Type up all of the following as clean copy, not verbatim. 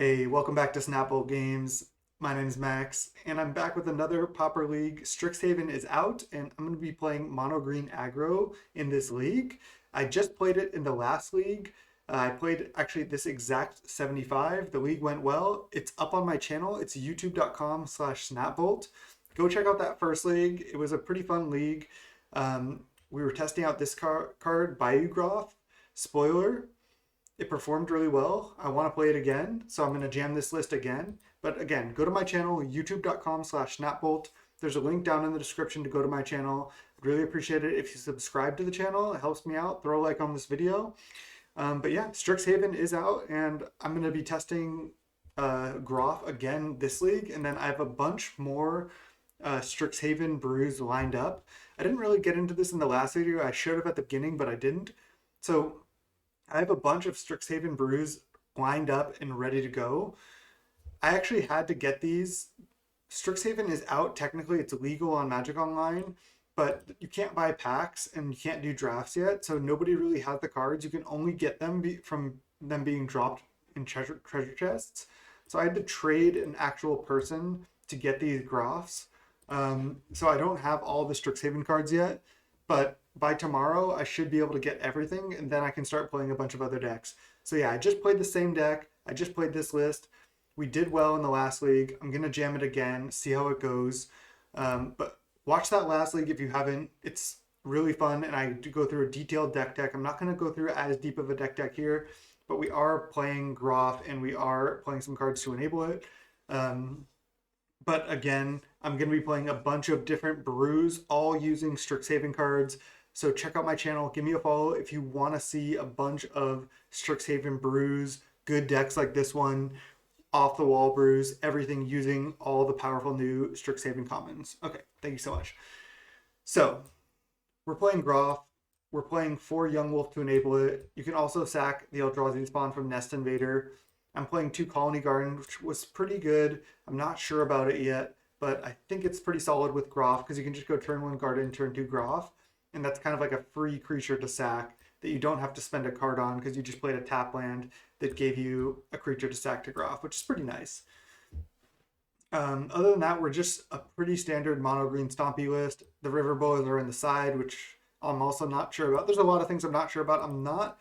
Hey, welcome back to Snapple Games. My name is Max, and I'm back with another Pauper League. Strixhaven is out, and I'm going to be playing Mono Green Aggro in this league. I just played it in the last league. I played actually this exact 75. The league went well. It's up on my channel. It's youtube.com/snapbolt. Go check out that first league. It was a pretty fun league. We were testing out this card, BAYOU GROFF. Spoiler, it performed really well. I want to play it again, so I'm going to jam this list again. But again, go to my channel, youtube.com/snapbolt. There's a link down in the description to go to my channel. I'd really appreciate it if you subscribe to the channel. It helps me out. Throw a like on this video. But yeah, Strixhaven is out, and I'm going to be testing Groff again this league. And then I have a bunch more Strixhaven brews lined up. I didn't really get into this in the last video. I showed up at the beginning, but I didn't. So I have a bunch of Strixhaven brews lined up and ready to go. I actually had to get these. Strixhaven is out technically, it's illegal on Magic Online, but you can't buy packs and you can't do drafts yet, so nobody really has the cards. You can only get them from them being dropped in treasure chests. So I had to trade an actual person to get these Groffs. So I don't have all the Strixhaven cards yet, but by tomorrow I should be able to get everything, and then I can start playing a bunch of other decks. So yeah, I just played the same deck. I just played this list. We did well in the last league. I'm gonna jam it again, see how it goes. But watch that last league if you haven't. It's really fun, and I do go through a detailed deck. I'm not gonna go through as deep of a deck here, but we are playing Groff and we are playing some cards to enable it. Um, but again, I'm going to be playing a bunch of different brews, all using Strixhaven cards. So check out my channel. Give me a follow if you want to see a bunch of Strixhaven brews, good decks like this one, off the wall brews, everything using all the powerful new Strixhaven commons. Okay, thank you so much. So we're playing Groff. We're playing 4 Young Wolf to enable it. You can also sack the Eldrazi spawn from Nest Invader. I'm playing 2 Colony Garden, which was pretty good. I'm not sure about it yet, but I think it's pretty solid with Groff because you can just go turn 1 Garden, turn 2 Groff. And that's kind of like a free creature to sack that you don't have to spend a card on because you just played a tap land that gave you a creature to sack to Groff, which is pretty nice. Other than that, we're just a pretty standard mono green Stompy list. The River Bows are in the side, which I'm also not sure about. There's a lot of things I'm not sure about. I'm not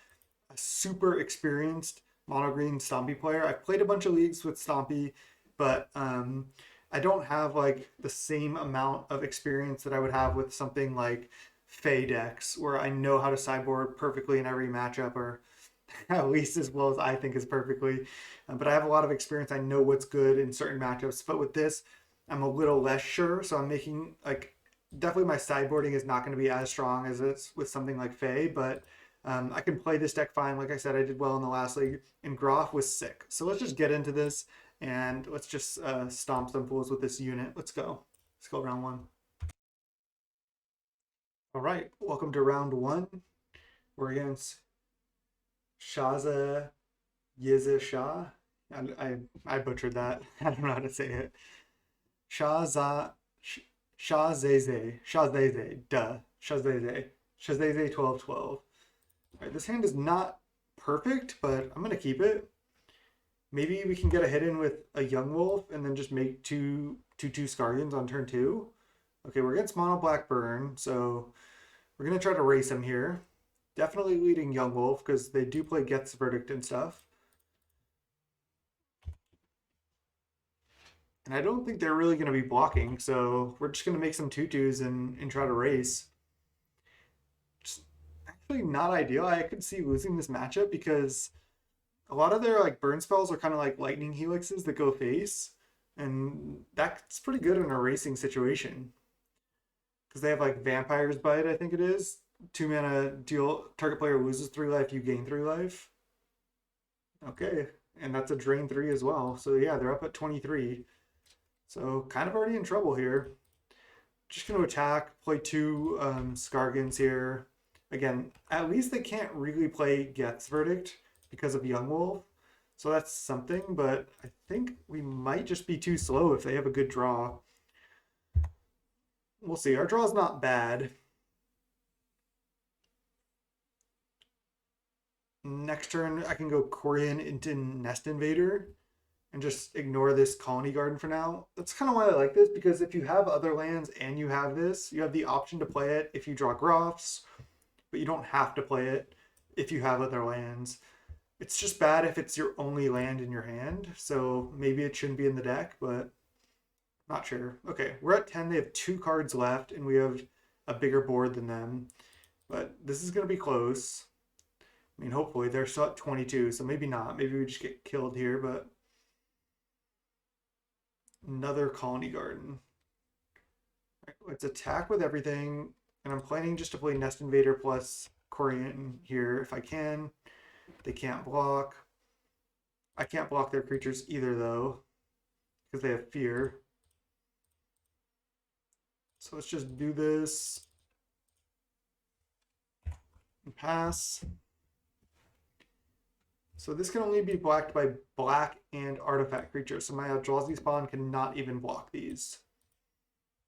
a super experienced mono green Stompy player. I've played a bunch of leagues with Stompy, but I don't have like the same amount of experience that I would have with something like Fey decks, where I know how to sideboard perfectly in every matchup, or at least as well as I think is perfectly. But I have a lot of experience. I know what's good in certain matchups. But with this, I'm a little less sure. So I'm making like definitely my sideboarding is not going to be as strong as it's with something like Fey, but I can play this deck fine. Like I said, I did well in the last league, and Groff was sick. So let's just get into this and let's just stomp some fools with this unit. Let's go. Let's go round 1. All right, welcome to round 1. We're against Shaza Yeza Shah. I butchered that. I don't know how to say it. Shahza Shahzeze Shahzeze duh Shahzeze Shahzeze 1212. All right, this hand is not perfect, but I'm gonna keep it. Maybe we can get a hit in with a Young Wolf and then just make two Scargians on turn 2. Okay, we're against Mono Black Burn, so we're gonna try to race him here. Definitely leading Young Wolf because they do play Geth's Verdict and stuff. And I don't think they're really going to be blocking, so we're just going to make some tutus and try to race. Just actually not ideal. I could see losing this matchup because a lot of their like burn spells are kind of like lightning helixes that go face, and that's pretty good in a racing situation because they have like Vampire's Bite, I think it is. 2 mana, deal target player loses 3 life, you gain 3 life. Okay, and that's a drain 3 as well. So yeah, they're up at 23. So kind of already in trouble here. Just going to attack, play 2 Scargans here. Again, at least they can't really play Geth's Verdict because of Young Wolf. So that's something, but I think we might just be too slow if they have a good draw. We'll see. Our draw's not bad. Next turn, I can go Corian into Nest Invader. and just ignore this colony garden for now. That's kind of why I like this, because if you have other lands and you have this, you have the option to play it if you draw Groffs, but you don't have to play it if you have other lands. It's just bad if it's your only land in your hand, so maybe it shouldn't be in the deck, but not sure. Okay, we're at 10. They have 2 cards left, and we have a bigger board than them, but this is going to be close. I mean, hopefully they're still at 22, so maybe not. Maybe we just get killed here, but another colony garden. Right, let's attack with everything, and I'm planning just to play Nest Invader plus Korean here if I can. They can't block. I can't block their creatures either, though, because they have fear. So let's just do this and pass. So this can only be blocked by black and artifact creatures. So my Eldrazi Spawn cannot even block these.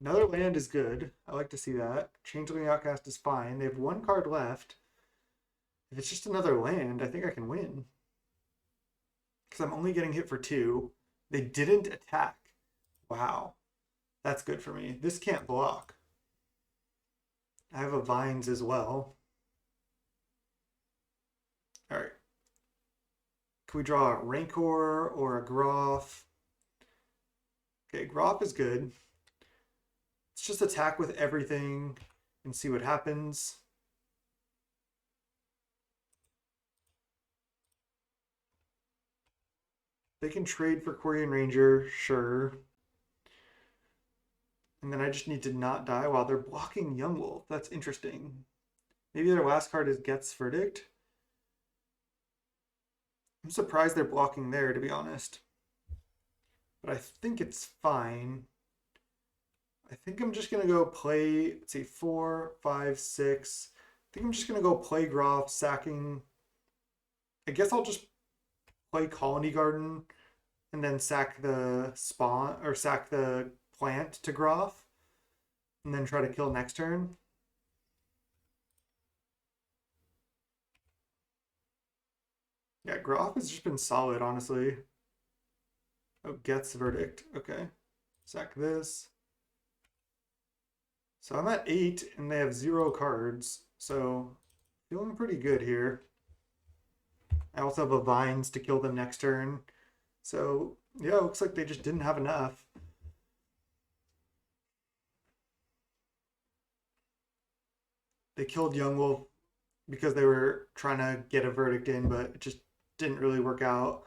Another land is good. I like to see that. Changeling Outcast is fine. They have 1 card left. If it's just another land, I think I can win. Because I'm only getting hit for 2. They didn't attack. Wow. That's good for me. This can't block. I have a Vines as well. Alright. Can we draw a Rancor or a Groff? Okay, Groff is good. Let's just attack with everything and see what happens. They can trade for Korean Ranger, sure. And then I just need to not die while they're blocking Young Wolf. That's interesting. Maybe their last card is Geth's Verdict. I'm surprised they're blocking there, to be honest. But I think it's fine. I think I'm just going to go play, let's see, 4, 5, 6. I think I'm just going to go play Groff, sacking. I guess I'll just play Colony Garden and then sack the spawn, or sack the plant to Groff, and then try to kill next turn. Yeah, Groff has just been solid, honestly. Oh, Geth's Verdict. Okay. Sack this. So I'm at 8, and they have 0 cards, so feeling pretty good here. I also have a Vines to kill them next turn. So, yeah, it looks like they just didn't have enough. They killed Young Wolf because they were trying to get a verdict in, but it just didn't really work out.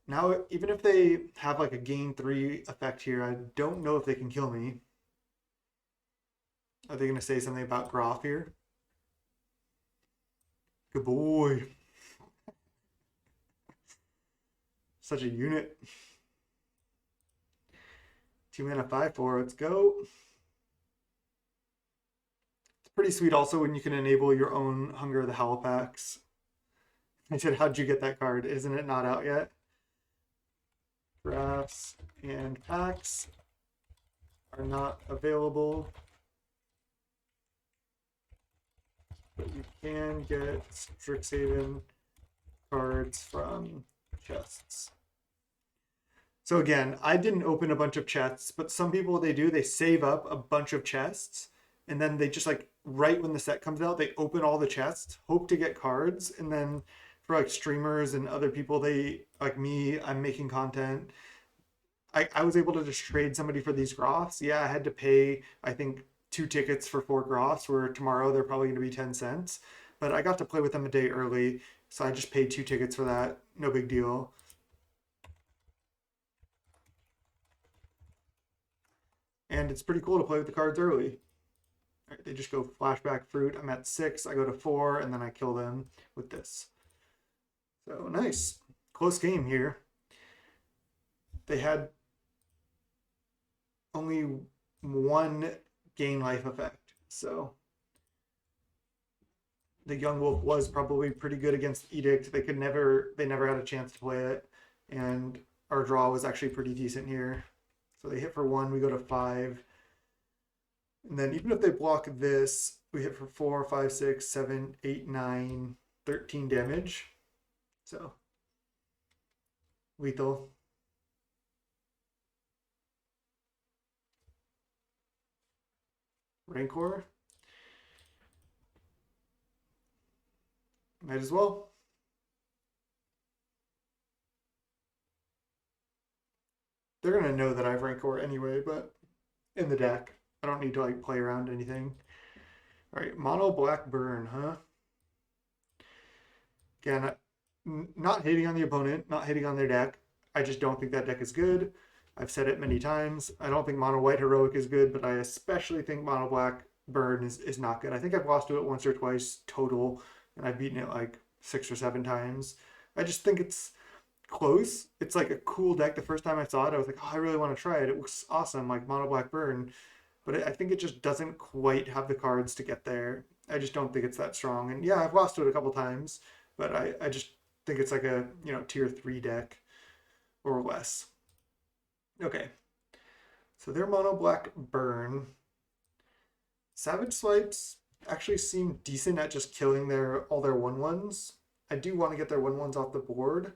Now, even if they have like a gain 3 effect here, I don't know if they can kill me. Are they going to say something about Groff here? Good boy. Such a unit. 2 mana 5/4. Let's go. It's pretty sweet also when you can enable your own Hunger of the Howlpacks. I said, how'd you get that card? Isn't it not out yet? Drafts and packs are not available, but you can get Strixhaven cards from chests. So again, I didn't open a bunch of chests, but some people, they do, they save up a bunch of chests, and then they just like, right when the set comes out, they open all the chests, hope to get cards, and then for like streamers and other people, they, like me, I'm making content. I was able to just trade somebody for these Groffs. Yeah, I had to pay, I think, 2 tickets for 4 Groffs, where tomorrow they're probably going to be 10 cents. But I got to play with them a day early, so I just paid 2 tickets for that. No big deal. And it's pretty cool to play with the cards early. All right, they just go Flashback Fruit. I'm at 6, I go to 4, and then I kill them with this. So nice. Close game here. They had only 1 gain life effect, so the Young Wolf was probably pretty good against Edict. They never had a chance to play it, and our draw was actually pretty decent here. So they hit for 1, we go to 5. And then even if they block this, we hit for 4, 5, 6, 7, 8, 9, 13 damage. So lethal. Rancor. Might as well. They're gonna know that I have Rancor anyway, but in the deck. I don't need to like play around anything. All right, mono black burn, huh? Again, not hating on the opponent, not hating on their deck. I just don't think that deck is good. I've said it many times. I don't think mono white heroic is good, but I especially think mono black burn is not good. I think I've lost to it once or twice total, and I've beaten it like 6 or 7 times. I just think it's close. It's like a cool deck. The first time I saw it, I was like, oh, I really want to try it. It looks awesome, like mono black burn. But I think it just doesn't quite have the cards to get there. I just don't think it's that strong. And yeah, I've lost to it a couple times, but I just think it's like a tier 3 deck or less. Okay, so their mono black burn. Savage Swipes actually seem decent at just killing all their 1/1s. I do want to get their 1/1s off the board.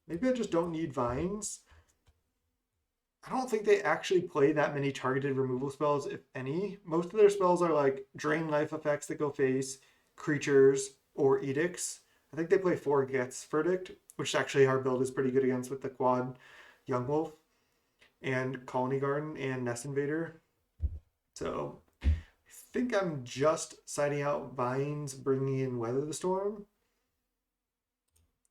Maybe I just don't need vines. I don't think they actually play that many targeted removal spells, if any. Most of their spells are like drain life effects that go face, creatures, or edicts. I think they play 4 Gets Verdict, which actually our build is pretty good against with the quad Young Wolf, and Colony Garden, and Nest Invader. So I think I'm just siding out Vines, bringing in Weather the Storm.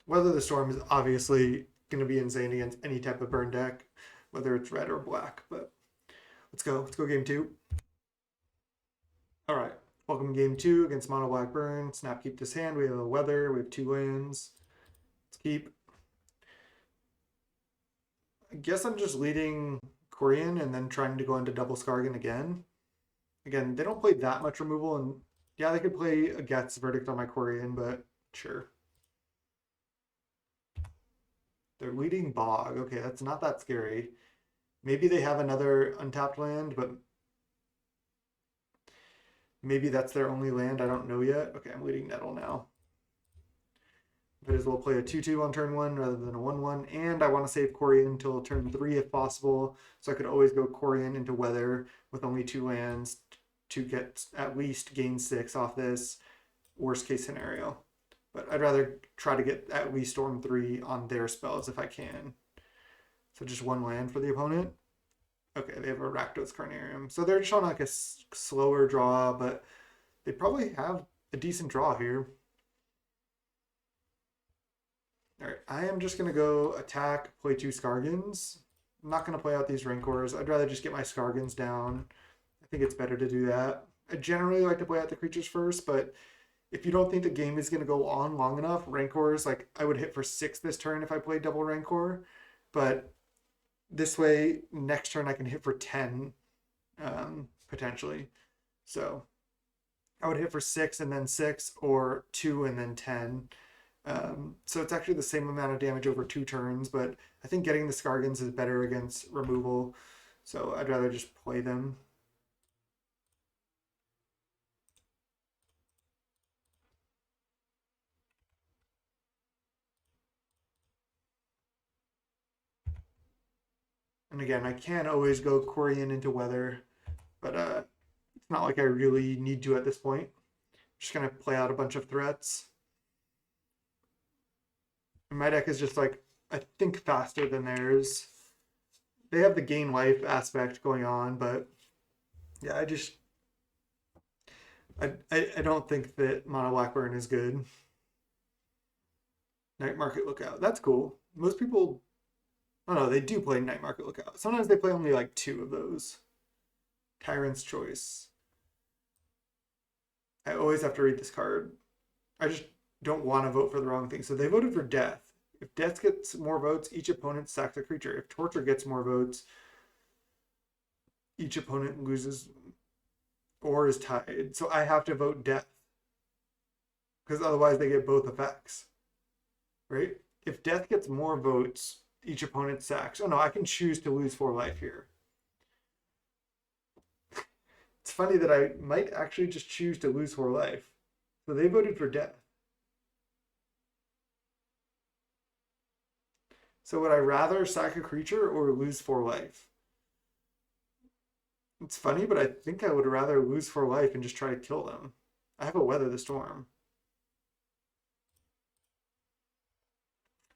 Weather the Storm is obviously going to be insane against any type of burn deck, whether it's red or black. But let's go. Let's go game 2. All right. Welcome to game 2 against Mono Black Burn. Snap keep this hand. We have a Weather. We have 2 lands. Let's keep. I guess I'm just leading Corian and then trying to go into double Skargan again. Again, they don't play that much removal, and yeah, they could play a Gets Verdict on my Corian, but sure. They're leading Bog. Okay, that's not that scary. Maybe they have another untapped land, but maybe that's their only land. I don't know yet. Okay, I'm leading Nettle now. Might as well play a 2/2 on turn 1 rather than a 1/1. And I want to save Corian until turn 3 if possible. So I could always go Corian into Weather with only 2 lands to get at least gain 6 off this worst case scenario. But I'd rather try to get at least Storm 3 on their spells if I can. So just 1 land for the opponent. Okay, they have a Rakdos Carnarium. So they're just on like a slower draw, but they probably have a decent draw here. All right, I am just going to go attack, play 2 Skargans. I'm not going to play out these Rancors. I'd rather just get my Skargans down. I think it's better to do that. I generally like to play out the creatures first, but if you don't think the game is going to go on long enough, Rancors, like I would hit for 6 this turn if I played double Rancor. But this way, next turn I can hit for 10, potentially. So I would hit for 6 and then 6, or 2 and then 10. So it's actually the same amount of damage over 2 turns, but I think getting the Skargans is better against removal, so I'd rather just play them. And again, I can always go Corian into Weather, but it's not like I really need to at this point. I'm just going to play out a bunch of threats. And my deck is just like, I think faster than theirs. They have the gain life aspect going on, but yeah, I don't think that Mono Blackburn is good. Night Market Lookout. That's cool. Most people, oh no, they do play Night Market Lookout. Sometimes they play only like 2 of those. Tyrant's Choice. I always have to read this card. I just don't want to vote for the wrong thing. So they voted for Death. If Death gets more votes, each opponent sacks a creature. If Torture gets more votes, each opponent loses or is tied. So I have to vote Death, because otherwise they get both effects, right? If Death gets more votes, each opponent sacks. Oh no, I can choose to lose 4 life here. It's funny that I might actually just choose to lose 4 life. So they voted for Death. So would I rather sack a creature or lose 4 life? It's funny, but I think I would rather lose 4 life and just try to kill them. I have a Weather the Storm.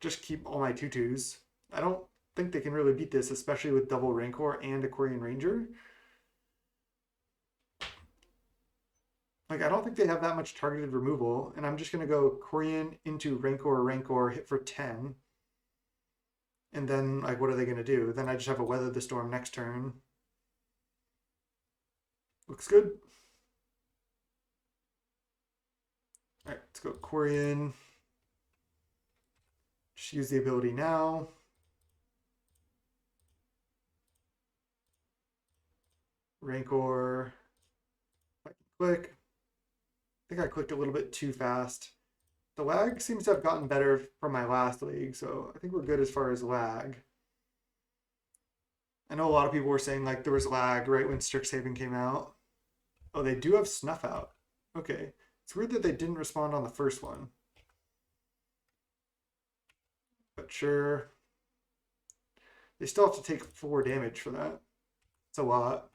Just keep all my tutus. I don't think they can really beat this, especially with double Rancor and a Quarian Ranger. Like, I don't think they have that much targeted removal, and I'm just going to go Quarian into Rancor, Rancor, hit for 10. And then, like, what are they going to do? Then I just have a Weather the Storm next turn. Looks good. All right, let's go Quarian. Just use the ability now. Rancor. If I can click. I think I clicked a little bit too fast. The lag seems to have gotten better from my last league, so I think we're good as far as lag. I know a lot of people were saying like there was lag right when Strixhaven came out. Oh, they do have Snuff Out. Okay. It's weird that they didn't respond on the first one. But sure. They still have to take 4 damage for that. It's a lot.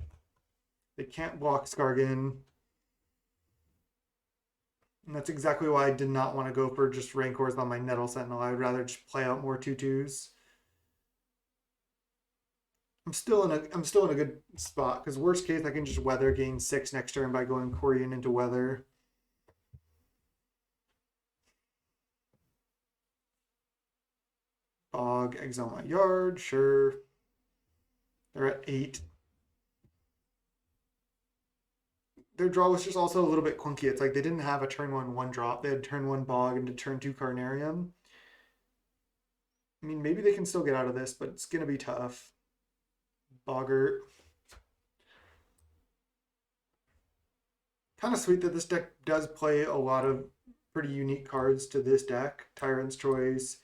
They can't block Skargan. And that's exactly why I did not want to go for just Rancors on my Nettle Sentinel. I would rather just play out more 2/2s. I'm still in a good spot because worst case I can just Weather gain 6 next turn by going Quarian into Weather. Bog, exile my yard, sure. They're at 8. Their draw was just also a little bit clunky. It's like they didn't have a turn 1 drop. They had turn 1 Bog into turn 2 Carnarium. I mean, maybe they can still get out of this, but it's going to be tough. Boggart. Kind of sweet that this deck does play a lot of pretty unique cards to this deck. Tyrant's Choice,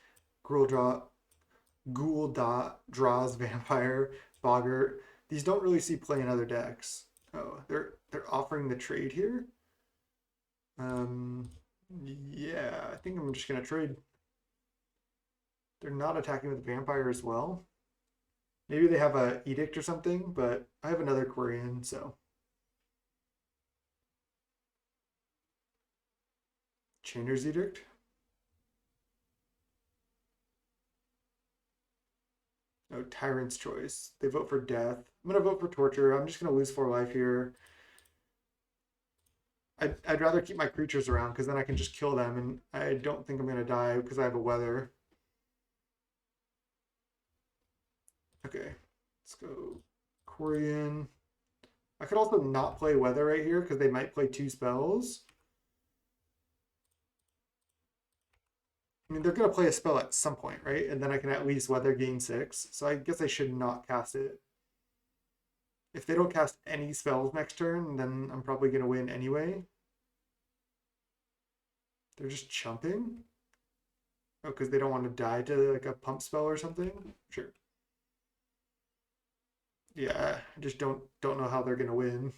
Ghoul Dot, Draws, Vampire, Boggart. These don't really see play in other decks. Oh, they're offering the trade here. Yeah, I think I'm just gonna trade. They're not attacking with Vampire as well. Maybe they have a Edict or something, but I have another Quarian, so. Chainer's Edict. Oh, Tyrant's Choice. They vote for death. I'm going to vote for torture. I'm just going to lose 4 life here. I'd rather keep my creatures around because then I can just kill them, and I don't think I'm going to die because I have a Weather. Okay, let's go Quarian. I could also not play Weather right here because they might play 2 spells. I mean, they're going to play a spell at some point, right? And then I can at least Weather gain 6. So I guess I should not cast it. If they don't cast any spells next turn, then I'm probably going to win anyway. They're just chumping? Oh, because they don't want to die to like a pump spell or something? Sure. Yeah, I just don't know how they're going to win.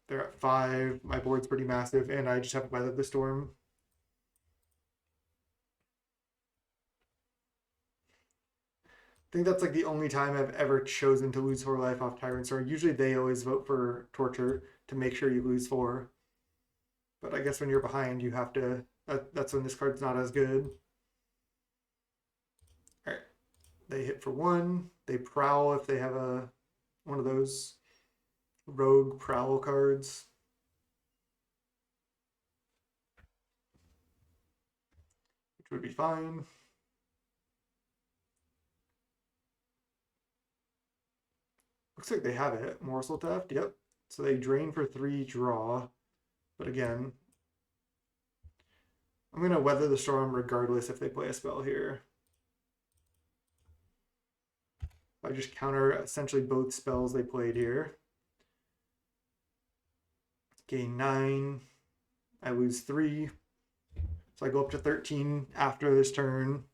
They're at 5. My board's pretty massive, and I just have Weather the Storm. I think that's like the only time I've ever chosen to lose 4 life off Tyrant Storm. Usually they always vote for torture to make sure you lose 4. But I guess when you're behind, you have to. That's when this card's not as good. All right, they hit for 1. They prowl if they have one of those rogue prowl cards. Which would be fine. Looks like they have it. Morsel Theft, yep. So they drain for 3, draw. But again, I'm going to Weather the Storm regardless if they play a spell here. I just counter essentially both spells they played here. Gain 9. I lose 3. So I go up to 13 after this turn.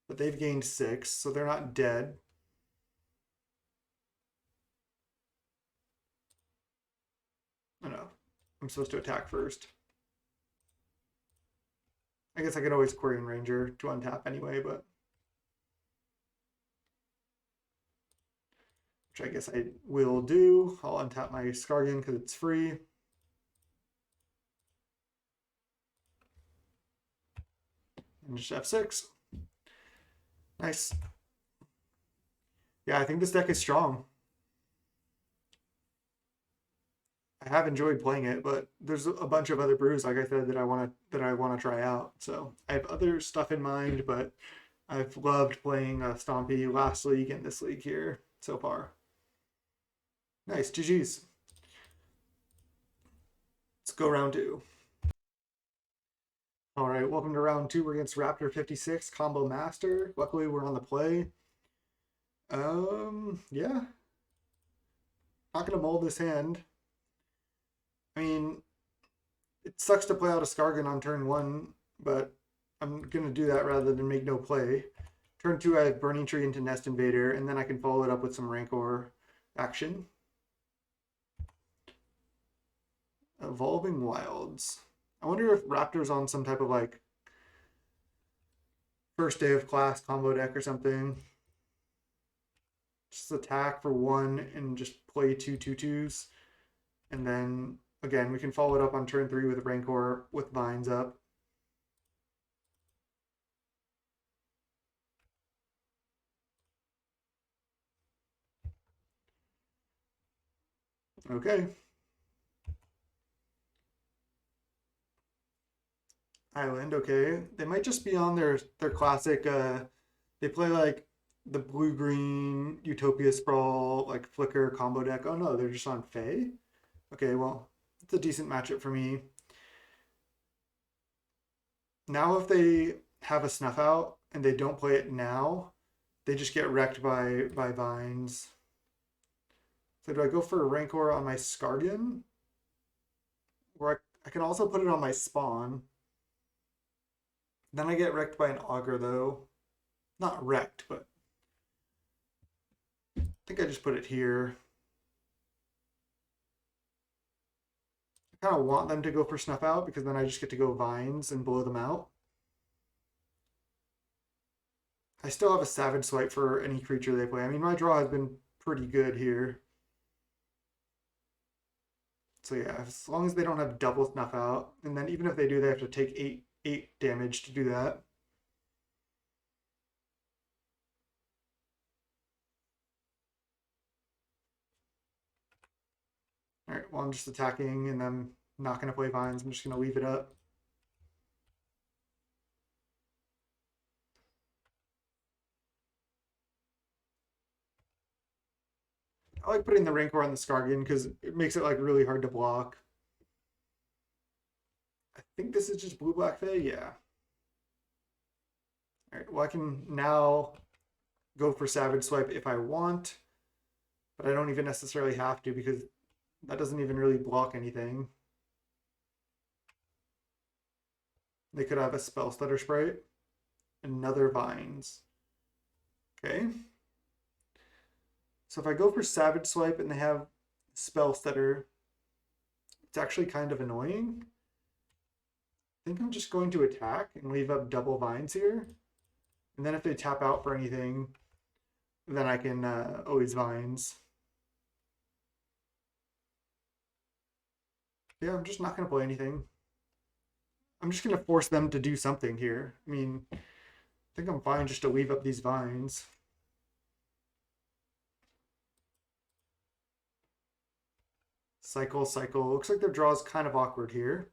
But they've gained 6, so they're not dead. I know. I'm supposed to attack first. I guess I could always Quarian Ranger to untap anyway, but which I guess I will do. I'll untap my Scargan because it's free. And just F6. Nice. Yeah, I think this deck is strong. I have enjoyed playing it, but there's a bunch of other brews, like I said, that I want to try out. So I have other stuff in mind, but I've loved playing Stompy last league and this league here so far. Nice, GG's. Let's go round 2. All right, welcome to round 2. We're against Raptor 56, Combo Master. Luckily, we're on the play. Yeah. Not gonna mold this hand. I mean, it sucks to play out a Scargan on turn 1, but I'm gonna do that rather than make no play. Turn 2, I have Burning Tree into Nest Invader, and then I can follow it up with some Rancor action. Evolving Wilds. I wonder if Raptor's on some type of like first day of class combo deck or something. Just attack for 1 and just play 2 2/2s. And then again, we can follow it up on turn 3 with Rancor with Vines up. Okay. Island, okay. They might just be on their classic they play like the blue-green Utopia Sprawl, like Flicker combo deck. Oh no, they're just on Fae? Okay, well, it's a decent matchup for me. Now if they have a Snuff Out and they don't play it now, they just get wrecked by Vines. So do I go for a Rancor on my Scargan? Or I can also put it on my Spawn. Then I get wrecked by an Augur though. Not wrecked, but I think I just put it here. I kind of want them to go for Snuff Out because then I just get to go Vines and blow them out. I still have a Savage Swipe for any creature they play. I mean, my draw has been pretty good here. So yeah, as long as they don't have double Snuff Out, and then even if they do, they have to take 8 damage to do that. All right, well, I'm just attacking and I'm not going to play Vines. I'm just going to leave it up. I like putting the Rancor on the Scargan because it makes it like really hard to block. I think this is just blue-black Fae, yeah. All right, well, I can now go for Savage Swipe if I want, but I don't even necessarily have to because that doesn't even really block anything. They could have a Spell Stutter Sprite, another Vines. Okay. So if I go for Savage Swipe and they have Spell Stutter, it's actually kind of annoying. I think I'm just going to attack and leave up double Vines here. And then if they tap out for anything, then I can always Vines. Yeah, I'm just not going to play anything. I'm just going to force them to do something here. I mean, I think I'm fine just to leave up these Vines. Cycle, cycle. Looks like their draw is kind of awkward here.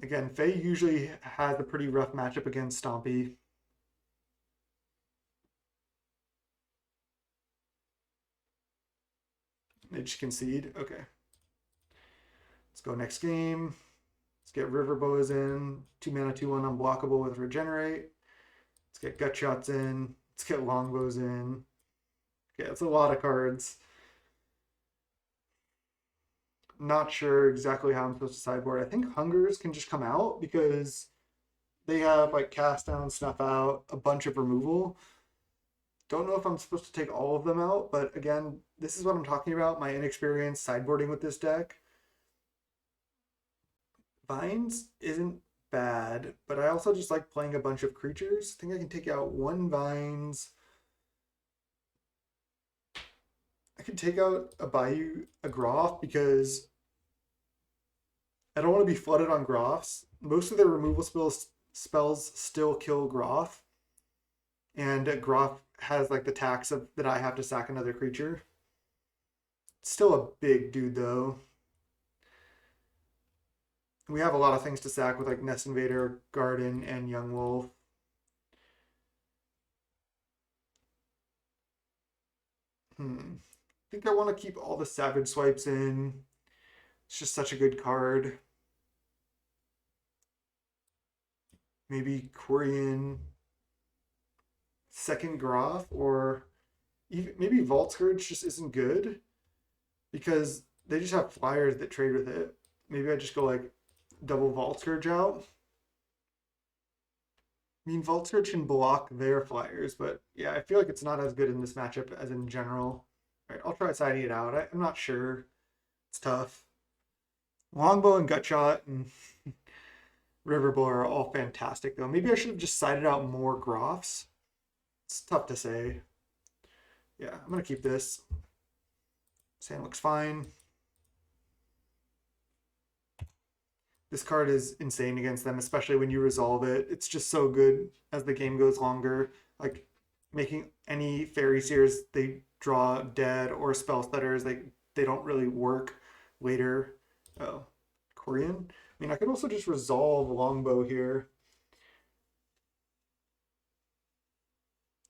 Again, Faye usually has a pretty rough matchup against Stompy. They just concede. Okay. Let's go next game. Let's get River Boas in. 2 mana, 2/1 unblockable with Regenerate. Let's get Gut Shots in. Let's get Longbows in. Okay, that's a lot of cards. Not sure exactly how I'm supposed to sideboard. I think Hungers can just come out because they have like Cast Down, Snuff Out, a bunch of removal. Don't know if I'm supposed to take all of them out, but again, this is what I'm talking about, my inexperience sideboarding with this deck. Vines isn't bad, but I also just like playing a bunch of creatures. I think I can take out 1 Vines, I could take out a BAYOU Groff because I don't want to be flooded on Groffs. Most of their removal spells still kill Groff, and Groff has like the tax of that I have to sack another creature. Still a big dude though. We have a lot of things to sack with like Nest Invader, Garden, and Young Wolf. I think I want to keep all the Savage Swipes in. It's just such a good card. Maybe Quirion, second Groff, or even maybe Vault Scourge just isn't good because they just have flyers that trade with it. Maybe I just go like double Vault Scourge out. I mean, Vault Scourge can block their flyers, but yeah, I feel like it's not as good in this matchup as in general. All right, I'll try siding it out. I'm not sure. It's tough. Longbow and Gutshot and Riverbow are all fantastic, though. Maybe I should have just sided out more Groffs. It's tough to say. Yeah, I'm going to keep this. Sand looks fine. This card is insane against them, especially when you resolve it. It's just so good as the game goes longer. Like, making any Fairy Seers they draw dead or Spell Stutters, they don't really work later. Oh, Quirion? I mean, I could also just resolve Longbow here.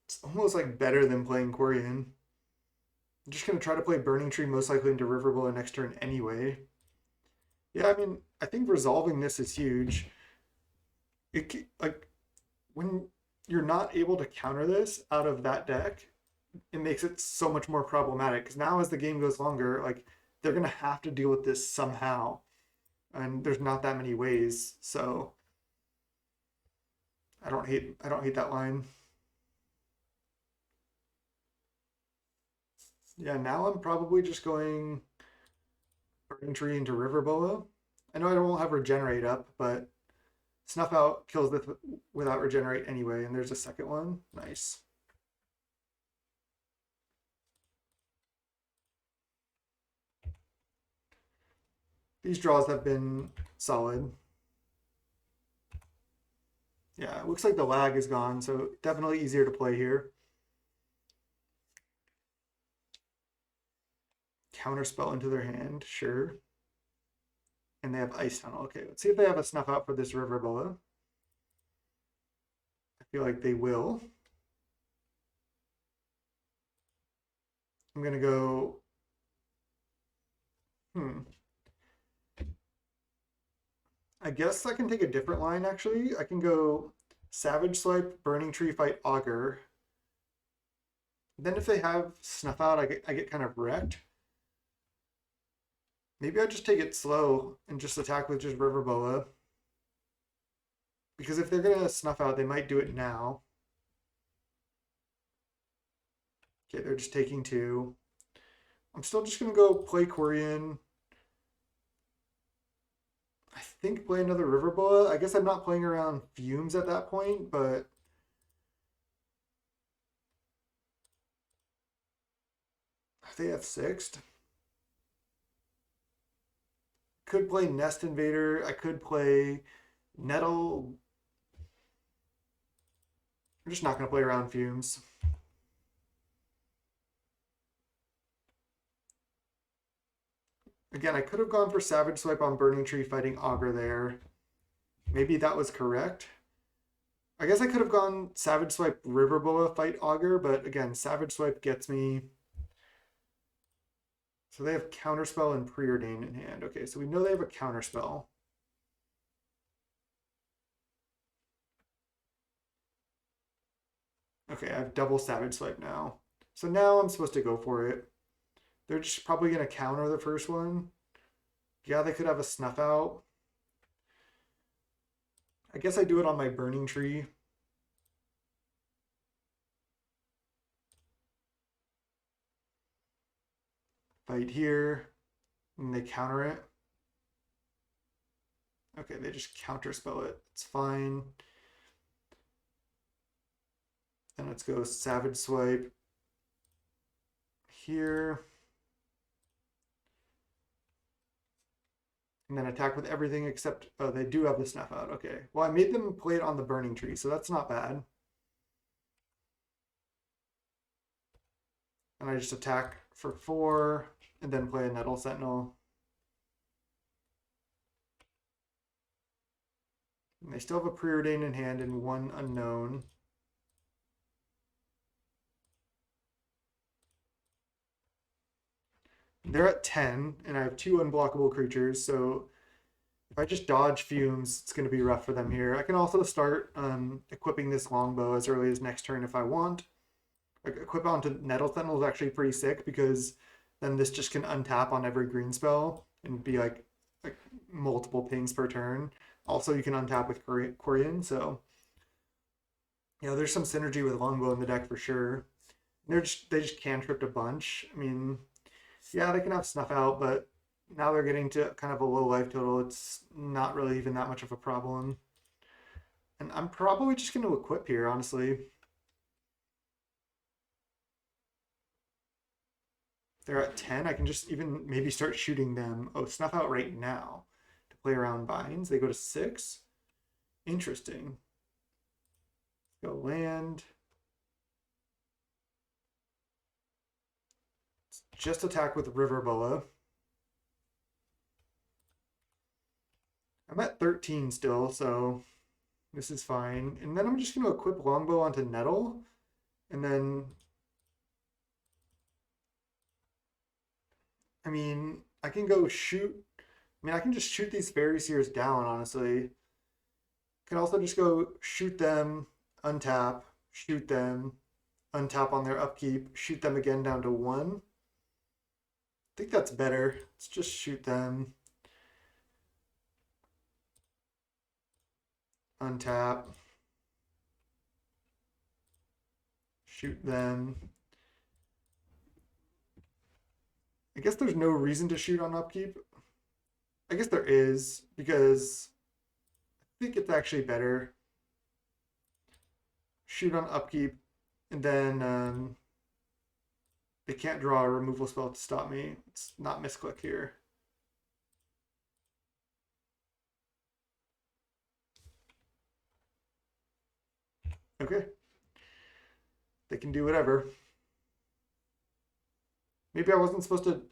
It's almost like better than playing Quirion. I'm just going to try to play Burning Tree most likely into Riverbow next turn anyway. Yeah, I mean, I think resolving this is huge. Like, when you're not able to counter this out of that deck, it makes it so much more problematic. Because now as the game goes longer, like, they're going to have to deal with this somehow. And there's not that many ways, so I don't hate that line. Yeah, now I'm probably just going Burning Tree into Riverboa. I know I won't have Regenerate up, but Snuff Out kills this without Regenerate anyway, and there's a second one. Nice. These draws have been solid. Yeah, it looks like the lag is gone, so definitely easier to play here. Counterspell into their hand, sure. And they have Ice Tunnel. Okay, let's see if they have a Snuff Out for this Riverboa. I feel like they will. I'm gonna go. I guess I can take a different line actually. I can go Savage Swipe, Burning Tree, fight Augur. Then if they have Snuff Out, I get kind of wrecked. Maybe I just take it slow and just attack with just Riverboa. Because if they're gonna Snuff Out, they might do it now. Okay, they're just taking two. I'm still just gonna go play Quirion. I think play another Riverboa. I guess I'm not playing around Fumes at that point, but they have sixth. Could play Nest Invader. I could play Nettle. I'm just not going to play around Fumes. Again, I could have gone for Savage Swipe on Burning Tree fighting Augur there. Maybe that was correct. I guess I could have gone Savage Swipe Riverboa fight Augur, but again, Savage Swipe gets me. So they have Counterspell and Preordain in hand. Okay, so we know they have a Counterspell. Okay, I have double Savage Swipe now. So now I'm supposed to go for it. They're just probably going to counter the first one. Yeah, they could have a Snuff Out. I guess I do it on my Burning Tree. Fight here, and they counter it. Okay, they just counterspell it. It's fine. Then let's go Savage Swipe here. and then attack with everything except, oh, they do have the snuff out. Okay. Well, I made them play it on the burning tree, so that's not bad. And I just attack for 4 and then play a Nettle Sentinel. And they still have a Preordained in hand and 1 unknown. They're at 10, and I have 2 unblockable creatures, so if I just dodge Fumes, it's going to be rough for them here. I can also start equipping this Longbow as early as next turn if I want. Like, equip onto Nettle Sentinel is actually pretty sick, because then this just can untap on every green spell and be like multiple pings per turn. Also, you can untap with Quirion, so yeah, there's some synergy with Longbow in the deck for sure. They just cantripped a bunch. I mean, yeah, they can have Snuff Out, but now they're getting to kind of a low life total. It's not really even that much of a problem. And I'm probably just going to equip here, honestly. They're at 10. I can just even maybe start shooting them. Oh, Snuff Out right now to play around binds. They go to 6. Interesting. Go land. Just attack with River Boa. I'm at 13 still, so this is fine. And then I'm just going to equip Longbow onto Nettle. And then, I mean, I can go shoot. I mean, I can just shoot these Fairy Seers down, honestly. Can also just go shoot them, untap, shoot them, untap on their upkeep, shoot them again down to 1. I think that's better. Let's just shoot them. Untap. Shoot them. I guess there's no reason to shoot on upkeep. I guess there is, because I think it's actually better. Shoot on upkeep, and then they can't draw a removal spell to stop me. It's not misclick here. Okay. They can do whatever. Maybe I wasn't supposed to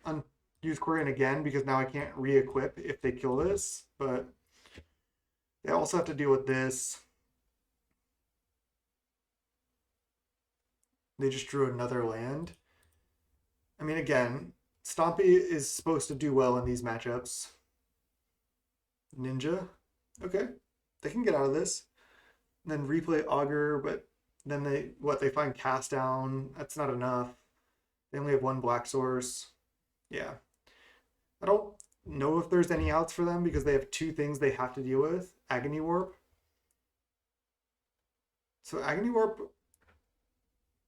use Quirion again, because now I can't re-equip if they kill this, but they also have to deal with this. They just drew another land. I mean, again, Stompy is supposed to do well in these matchups. Ninja. Okay. They can get out of this. And then replay Augur, but then they find Cast Down. That's not enough. They only have 1 black source. Yeah. I don't know if there's any outs for them, because they have 2 things they have to deal with. Agony Warp. So Agony Warp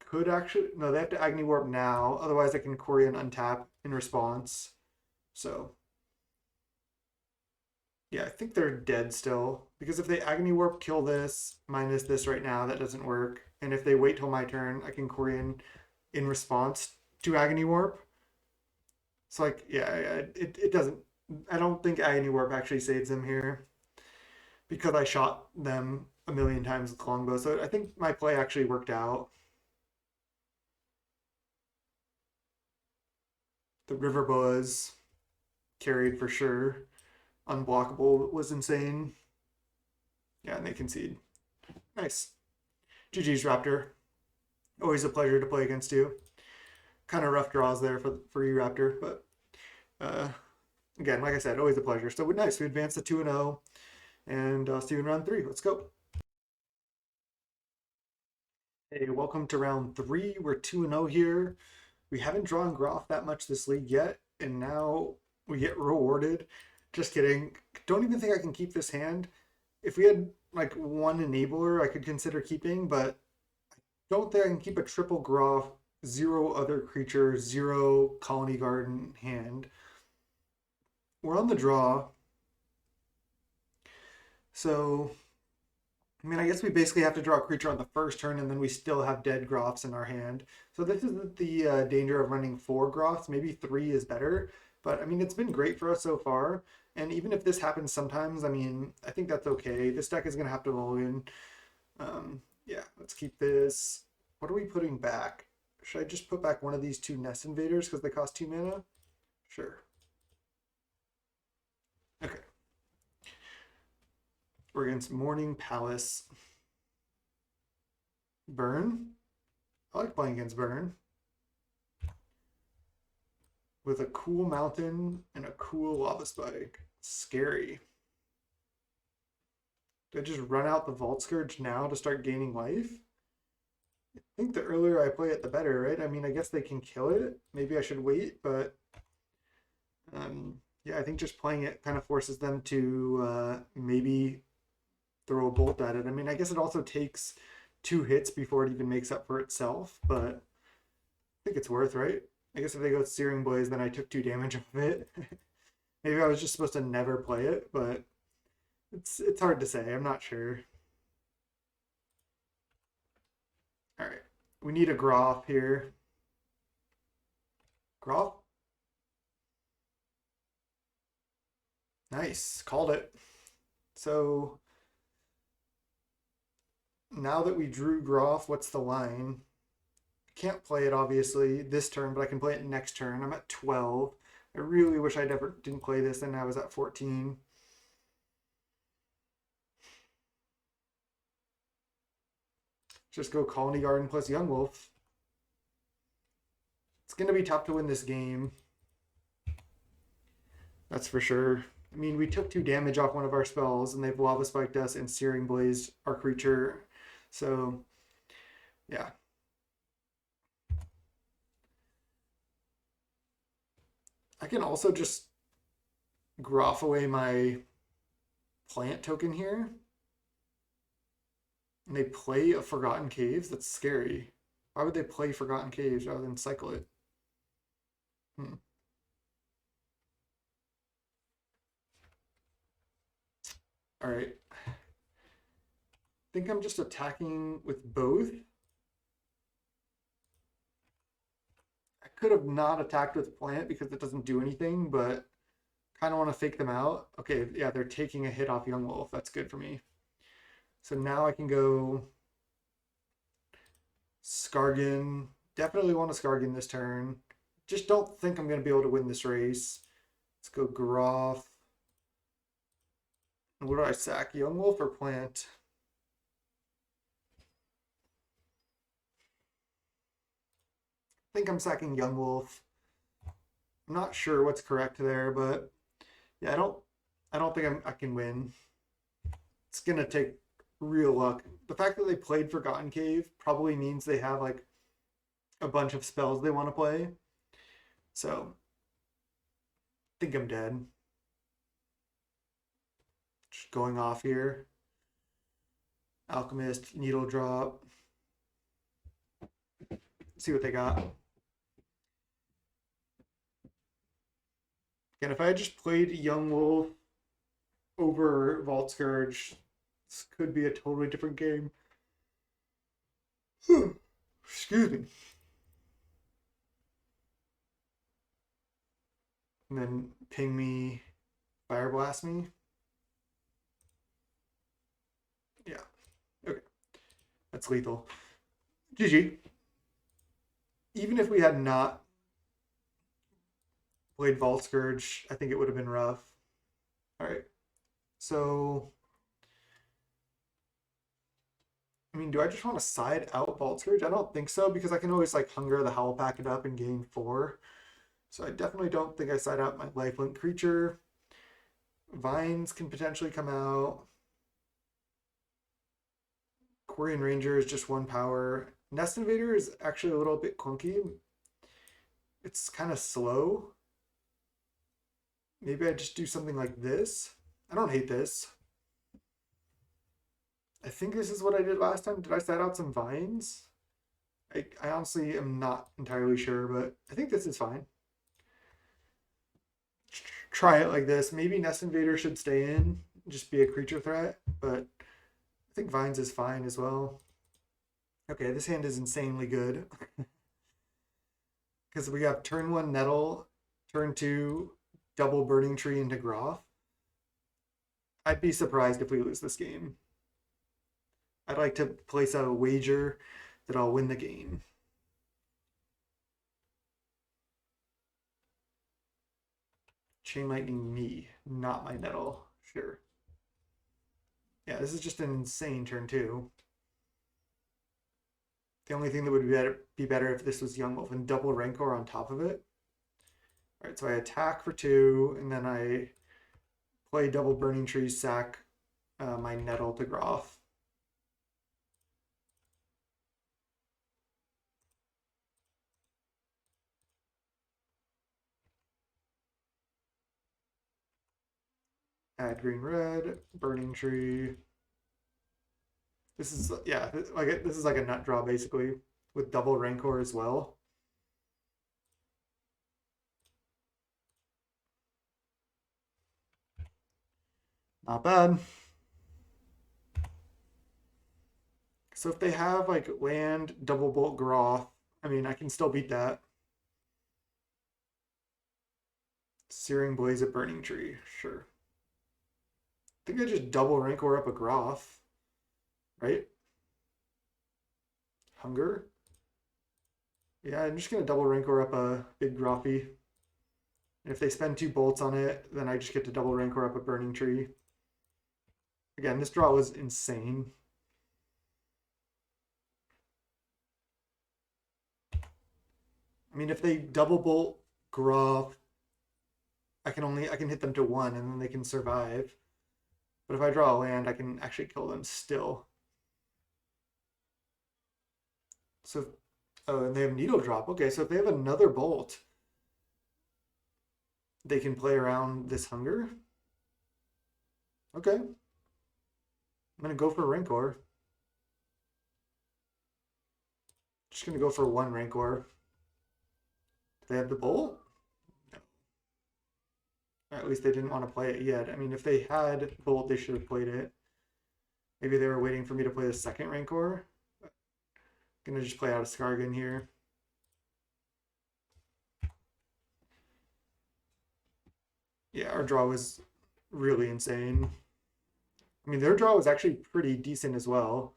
could actually... No, they have to Agony Warp now. Otherwise, I can Quirion untap in response. So... yeah, I think they're dead still. Because if they Agony Warp, kill this, minus this right now, that doesn't work. And if they wait till my turn, I can Quirion in response to Agony Warp. So, like, yeah, it doesn't... I don't think Agony Warp actually saves them here, because I shot them a million times with Longbow. So I think my play actually worked out. The River Boas carried for sure. Unblockable was insane. Yeah, and they concede. Nice. GG's, Raptor. Always a pleasure to play against you. Kind of rough draws there for you, Raptor, but again, like I said, always a pleasure. So nice. We advanced to 2-0, and I'll see you in round 3. Let's go. Hey, welcome to round 3. We're 2-0 here. We haven't drawn Groff that much this league yet, and now we get rewarded. Just kidding. Don't even think I can keep this hand. If we had like 1 enabler, I could consider keeping, but I don't think I can keep a triple Groff, 0 other creature, 0 Colony Garden hand. We're on the draw. So, I mean, I guess we basically have to draw a creature on the first turn, and then we still have dead Groffs in our hand. So this is the danger of running 4 Groffs. Maybe 3 is better. But I mean, it's been great for us so far. And even if this happens sometimes, I mean, I think that's okay. This deck is going to have to roll in. Yeah, let's keep this. What are we putting back? Should I just put back one of these two Nest Invaders because they cost 2 mana? Sure. Okay. We're against Morning Palace. Burn. I like playing against Burn. With a cool mountain and a cool lava spike. Scary. Do I just run out the Vault Scourge now to start gaining life? I think the earlier I play it, the better, right? I mean, I guess they can kill it. Maybe I should wait, but yeah, I think just playing it kind of forces them to maybe throw a bolt at it. I mean, I guess it also takes 2 hits before it even makes up for itself, but I think it's worth, right? I guess if they go Searing Blaze, then I took 2 damage off of it. Maybe I was just supposed to never play it, but it's hard to say. I'm not sure. All right, we need a Groff here. Groff? Nice, called it. So now that we drew Groff, what's the line? I can't play it obviously this turn, but I can play it next turn. I'm at 12. I really wish I never didn't play this and I was at 14. Just go Colony Garden plus Young Wolf. It's going to be tough to win this game. That's for sure. I mean, we took 2 damage off one of our spells, and they've Lava Spiked us and Searing Blazed our creature. So, yeah. I can also just Groff away my plant token here. And they play a Forgotten Caves? That's scary. Why would they play Forgotten Caves rather than cycle it? All right. I think I'm just attacking with both. I could have not attacked with plant because it doesn't do anything, but kind of want to fake them out. Okay, yeah, they're taking a hit off Young Wolf. That's good for me. So now I can go Skargan. Definitely want to Skargan this turn. Just don't think I'm going to be able to win this race. Let's go Groff. What do I sack? Young Wolf or Plant? I think I'm sacking Young Wolf. I'm not sure what's correct there, but yeah, I don't think I can win. It's gonna take real luck. The fact that they played Forgotten Cave probably means they have like a bunch of spells they want to play. So I think I'm dead. Just going off here. Alchemist, Needle Drop. See what they got. And if I had just played Young Wolf over Vault Scourge, this could be a totally different game. Excuse me. And then ping me, Fire Blast me. Yeah. Okay. That's lethal. GG. Even if we had not played Vault Scourge, I think it would have been rough. All right. So, I mean, do I just want to side out Vault Scourge? I don't think so because I can always like Hunger the Howl pack it up and gain 4. So I definitely don't think I side out my lifelink creature. Vines can potentially come out. Quarian Ranger is just 1 power. Nest Invader is actually a little bit clunky. It's kind of slow. Maybe I just do something like this. I don't hate this. I think this is what I did last time. Did I set out some vines? I honestly am not entirely sure, but I think this is fine. Try it like this. Maybe Nest Invader should stay in, just be a creature threat, but I think vines is fine as well. Okay, this hand is insanely good. Because we have turn 1 Nettle, Turn 2, double Burning Tree into Groff. I'd be surprised if we lose this game. I'd like to place a wager that I'll win the game. Chain Lightning me, not my Nettle. Sure. Yeah, this is just an insane turn 2. The only thing that would be better if this was Young Wolf and double Rancor on top of it. All right, so I attack for 2, and then I play double Burning Tree, sack my Nettle to Groff. Add green red, Burning Tree. This is, yeah, this is like a nut draw basically with double Rancor as well. Not bad. So if they have like land, double bolt Groff, I mean, I can still beat that. Searing Blaze at Burning Tree, sure. I think I just double Rancor up a Groff, right? Hunger. Yeah, I'm just gonna double Rancor up a big Groffy. And if they spend 2 bolts on it, then I just get to double Rancor up a Burning Tree. Again, this draw was insane. I mean, if they double bolt Groff, I can hit them to 1 and then they can survive. But if I draw a land, I can actually kill them still. So, oh, and they have Needle Drop. Okay, so if they have another bolt, they can play around this Hunger. Okay. I'm gonna go for Rancor. Just gonna go for 1 Rancor. Do they have the bolt? No. Or at least they didn't want to play it yet. I mean, if they had bolt, they should have played it. Maybe they were waiting for me to play the second Rancor. Gonna just play out a Skargan here. Yeah, our draw was really insane. I mean, their draw was actually pretty decent as well.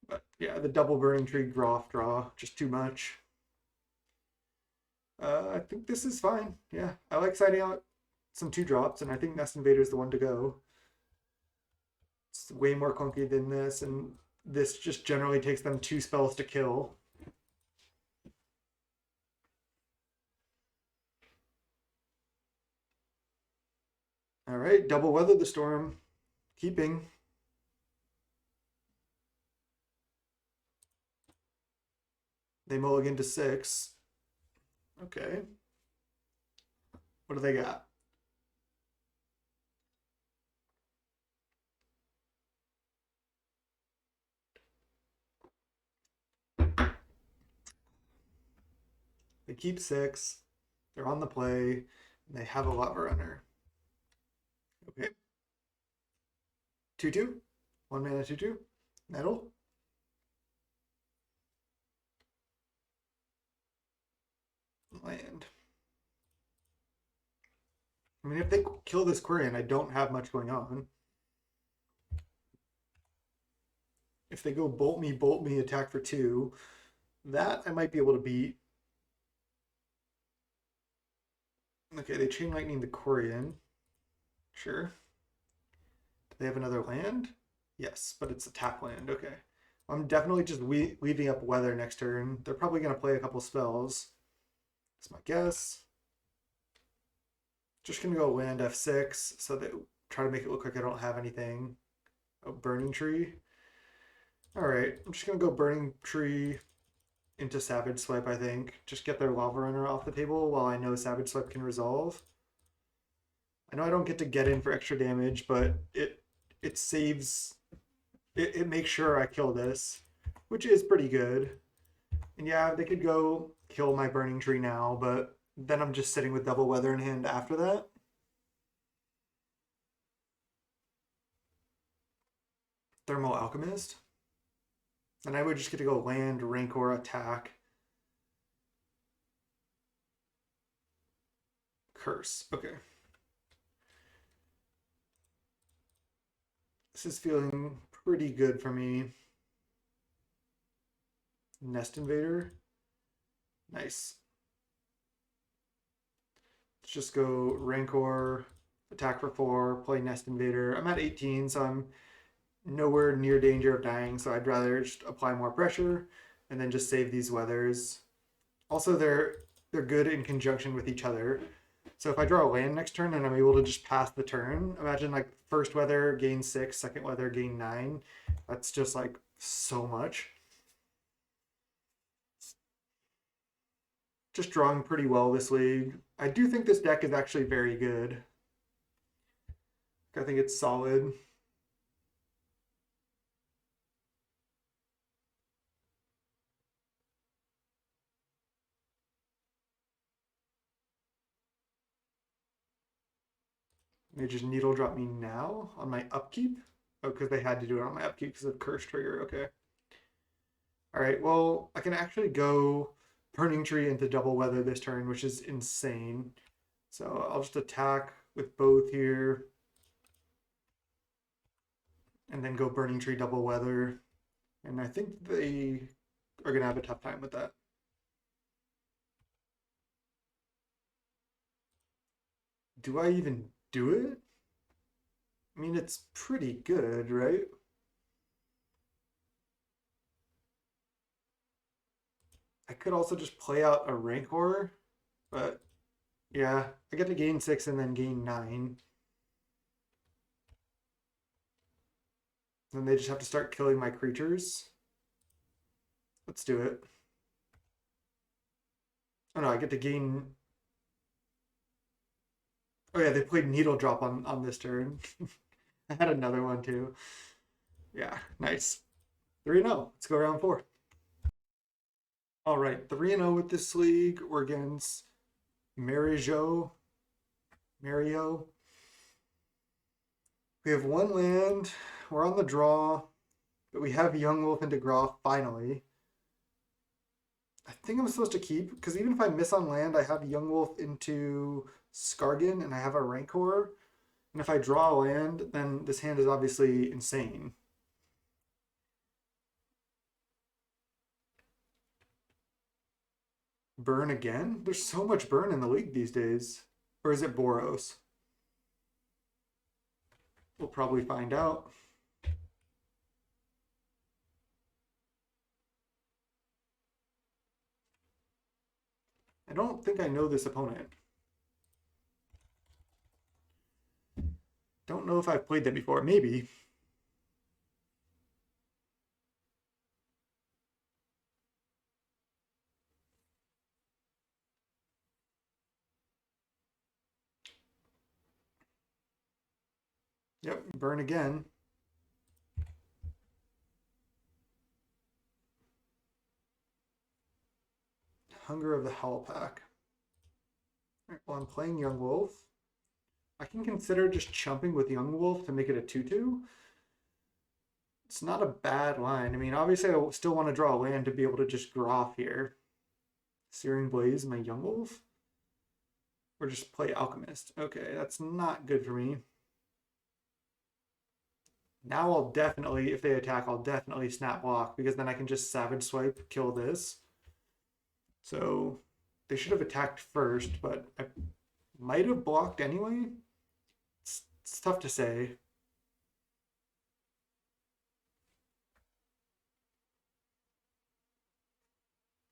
But yeah, the double Burning Tree Groff draw, just too much. I think this is fine. Yeah, I like siding out some 2-drops, and I think Nest Invader is the one to go. It's way more clunky than this, and this just generally takes them 2 spells to kill. All right, double Weather the Storm, keeping. They mulligan to 6. Okay. What do they got? They keep 6. They're on the play. And they have a Lava Runner. Okay. 2/2. 1 mana 2/2. Nettle. Land. I mean, if they kill this Quirion, I don't have much going on. If they go bolt me, attack for 2, that I might be able to beat. Okay, they Chain Lightning the Quirion. Sure. Do they have another land? Yes, but it's a tap land. Okay. I'm definitely just leaving up Weather next turn. They're probably going to play a couple spells. That's my guess. Just going to go land F6 so they try to make it look like I don't have anything. Oh, Burning Tree. All right, I'm just going to go Burning Tree into Savage Swipe, I think. Just get their Lava Runner off the table while I know Savage Swipe can resolve. I know I don't get to get in for extra damage, but it saves... It makes sure I kill this, which is pretty good. And yeah, they could go kill my Burning Tree now, but then I'm just sitting with double Weather in hand after that. Thermal Alchemist. And I would just get to go land, Rancor, attack. Curse. Okay. This is feeling pretty good for me. Nest Invader. Nice. Let's just go Rancor, attack for 4, play Nest Invader. I'm at 18, so I'm nowhere near danger of dying, so I'd rather just apply more pressure and then just save these weathers. Also, they're good in conjunction with each other. So if I draw a land next turn and I'm able to just pass the turn, imagine like first weather gain 6, second weather gain 9. That's just like so much. Just drawing pretty well this league. I do think this deck is actually very good. I think it's solid. They just needle drop me now on my upkeep. Oh, because they had to do it on my upkeep because of curse trigger. Okay. All right. Well, I can actually go Burning Tree into double weather this turn, which is insane. So I'll just attack with both here. And then go Burning Tree double weather. And I think they are going to have a tough time with that. Do I even do it? I mean, it's pretty good, right? I could also just play out a Rancor, but yeah, I get to gain 6 and then gain 9. Then they just have to start killing my creatures. Let's do it. Oh no, I get to gain. Oh yeah, they played Needle Drop on this turn. I had another one too. Yeah, nice. 3-0. Let's go round 4. All right, 3-0 with this league. We're against Mario. We have one land. We're on the draw, but we have Young Wolf into Groff finally. I think I'm supposed to keep, because even if I miss on land, I have Young Wolf into Skargan and I have a Rancor. And if I draw a land, then this hand is obviously insane. Burn again? There's so much burn in the league these days. Or is it Boros? We'll probably find out. I don't think I know this opponent. Don't know if I've played them before. Maybe. Yep, burn again. Hunger of the Hell Pack. All right, well, I'm playing Young Wolf. I can consider just chumping with Young Wolf to make it a 2-2. It's not a bad line. I mean, obviously I still want to draw a land to be able to just Groff here. Searing Blaze, my Young Wolf. Or just play Alchemist. Okay, that's not good for me. Now I'll definitely, if they attack, I'll definitely snap block because then I can just Savage Swipe, kill this. So they should have attacked first, but I might have blocked anyway. It's tough to say.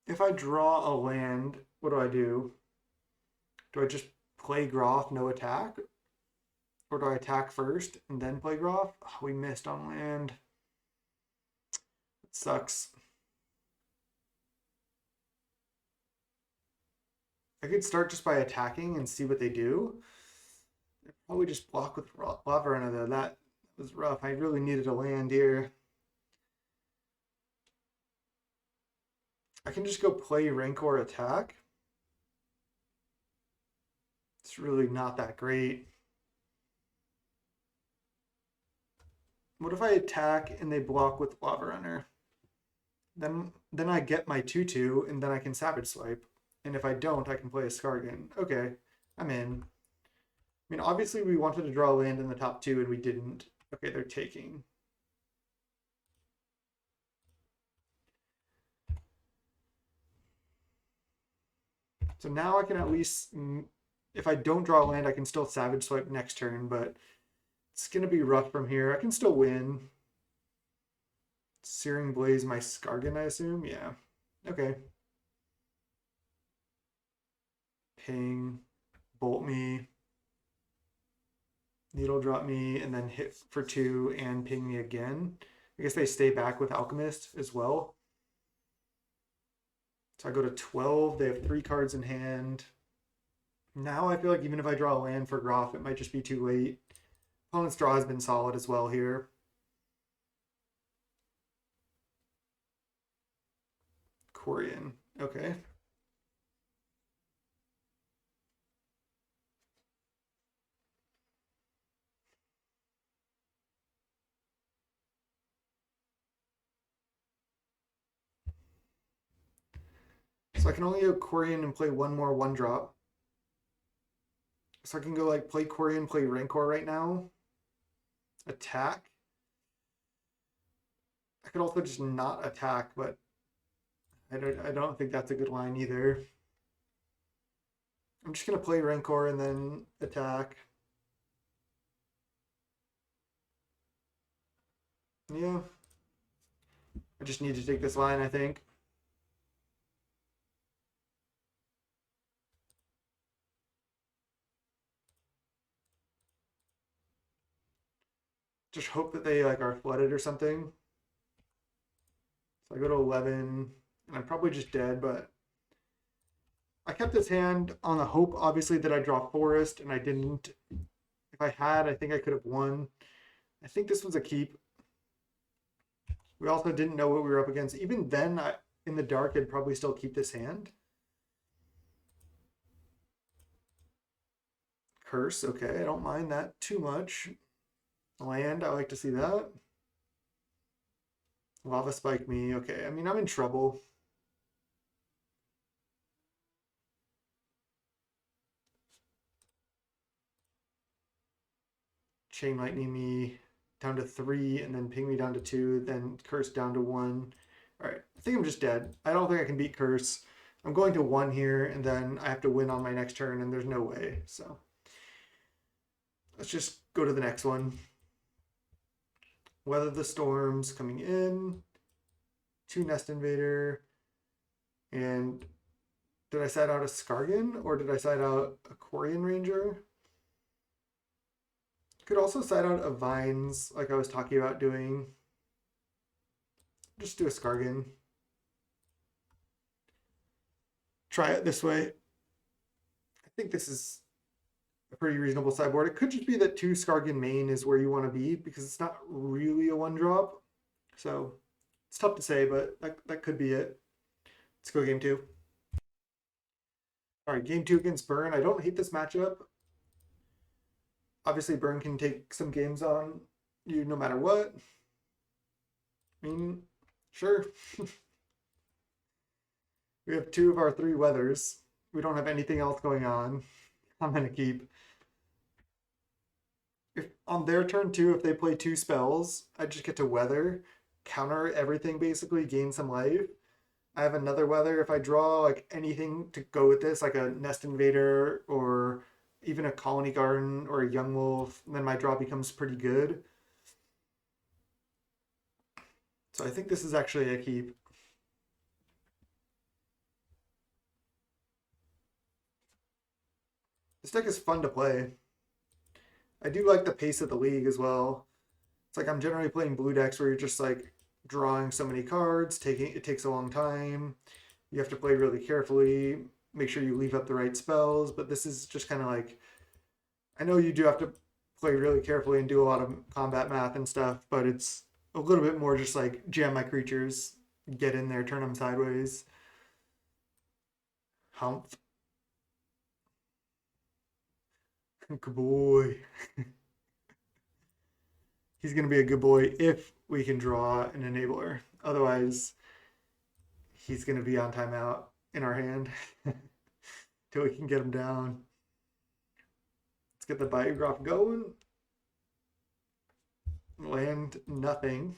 If I draw a land, what do I do? Do I just play Groff, no attack? Or do I attack first and then play Groff? Oh, we missed on land. It sucks. I could start just by attacking and see what they do. They probably just block with Lava Runner though. That was rough. I really needed a land here. I can just go play Rancor attack. It's really not that great. What if I attack and they block with Lava Runner? Then I get my 2-2 and then I can Savage Swipe. And if I don't, I can play a Skargan. Okay. I'm in. I mean, obviously we wanted to draw land in the top two and we didn't. Okay, they're taking. So now I can at least, if I don't draw land, I can still Savage Swipe next turn, but it's going to be rough from here. I can still win. Searing Blaze my Skargan, I assume? Yeah. Okay. Ping. Bolt me. Needle drop me, and then hit for 2 and ping me again. I guess they stay back with Alchemist as well. So I go to 12. They have 3 cards in hand. Now I feel like even if I draw a land for Groff, it might just be too late. Opponent's draw has been solid as well here. Quarian. Okay. So I can only go Quarian and play one more 1-drop. So I can go like play Quarian, play Rancor right now. Attack. I could also just not attack, but I don't think that's a good line either. I'm just gonna play Rancor and then attack. Yeah. I just need to take this line, I think. Just hope that they like are flooded or something. So I go to 11, and I'm probably just dead, but I kept this hand on the hope, obviously, that I draw Forest, and I didn't. If I had, I think I could have won. I think this was a keep. We also didn't know what we were up against. Even then, in the dark, I'd probably still keep this hand. Curse, okay, I don't mind that too much. Land, I like to see that. Lava Spike me, okay. I mean, I'm in trouble. Chain Lightning me down to 3, and then ping me down to 2, then Curse down to 1. All right, I think I'm just dead. I don't think I can beat Curse. I'm going to 1 here, and then I have to win on my next turn, and there's no way. So let's just go to the next one. Weather the Storms coming in. 2 Nest Invader. And did I side out a Skargan, or did I side out a Quarian Ranger? Could also side out a Vines, like I was talking about doing. Just do a Skargan. Try it this way. I think this is a pretty reasonable sideboard. It could just be that 2 Skargan main is where you want to be, because it's not really a 1-drop. So it's tough to say, but that could be it. Let's go game 2. All right, game 2 against Burn. I don't hate this matchup. Obviously, Burn can take some games on you no matter what. I mean, sure. We have 2 of our 3 weathers. We don't have anything else going on. I'm going to keep. If on their turn 2, if they play 2 spells, I just get to weather, counter everything basically, gain some life. I have another weather. If I draw like anything to go with this, like a Nest Invader or even a Colony Garden or a Young Wolf, then my draw becomes pretty good. So I think this is actually a keep. This deck is fun to play. I do like the pace of the league as well. It's like I'm generally playing blue decks where you're just like drawing so many cards, it takes a long time. You have to play really carefully, make sure you leave up the right spells, but this is just kind of like, I know you do have to play really carefully and do a lot of combat math and stuff, but it's a little bit more just like jam my creatures, get in there, turn them sideways. Humph. Good boy. He's going to be a good boy if we can draw an enabler. Otherwise, he's going to be on timeout in our hand till we can get him down. get the Bayou Groff going. Land nothing.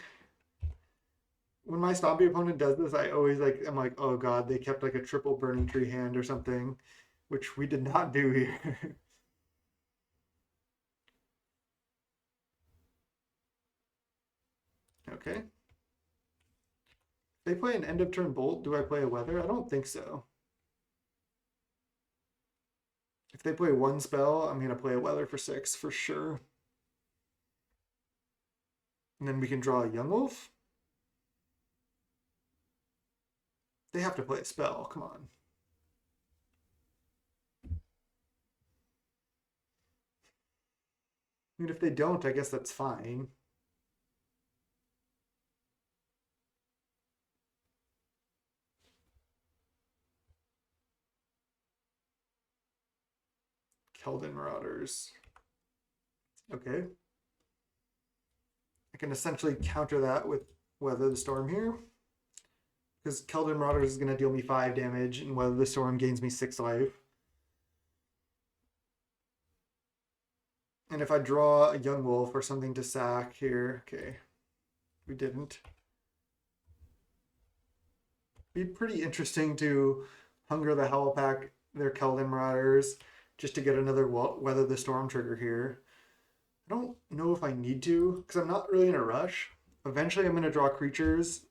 When my Stompy opponent does this, I always I'm like, oh god, they kept like a triple burning tree hand or something, which we did not do here. Okay. They play an end of turn bolt. Do I play a weather? I don't think so. If they play one spell, I'm gonna play a weather for 6 for sure. And then we can draw a young wolf. They have to play a spell. Come on. I mean, if they don't, I guess that's fine. Keldon Marauders. Okay. I can essentially counter that with Weather the Storm here. Because Keldon Marauders is going to deal me 5 damage, and Weather the Storm gains me 6 life. And if I draw a Young Wolf or something to sack here, okay, we didn't. Be pretty interesting to Hunger the Howlpack their Keldon Marauders just to get another Weather the Storm trigger here. I don't know if I need to, because I'm not really in a rush. Eventually I'm going to draw creatures,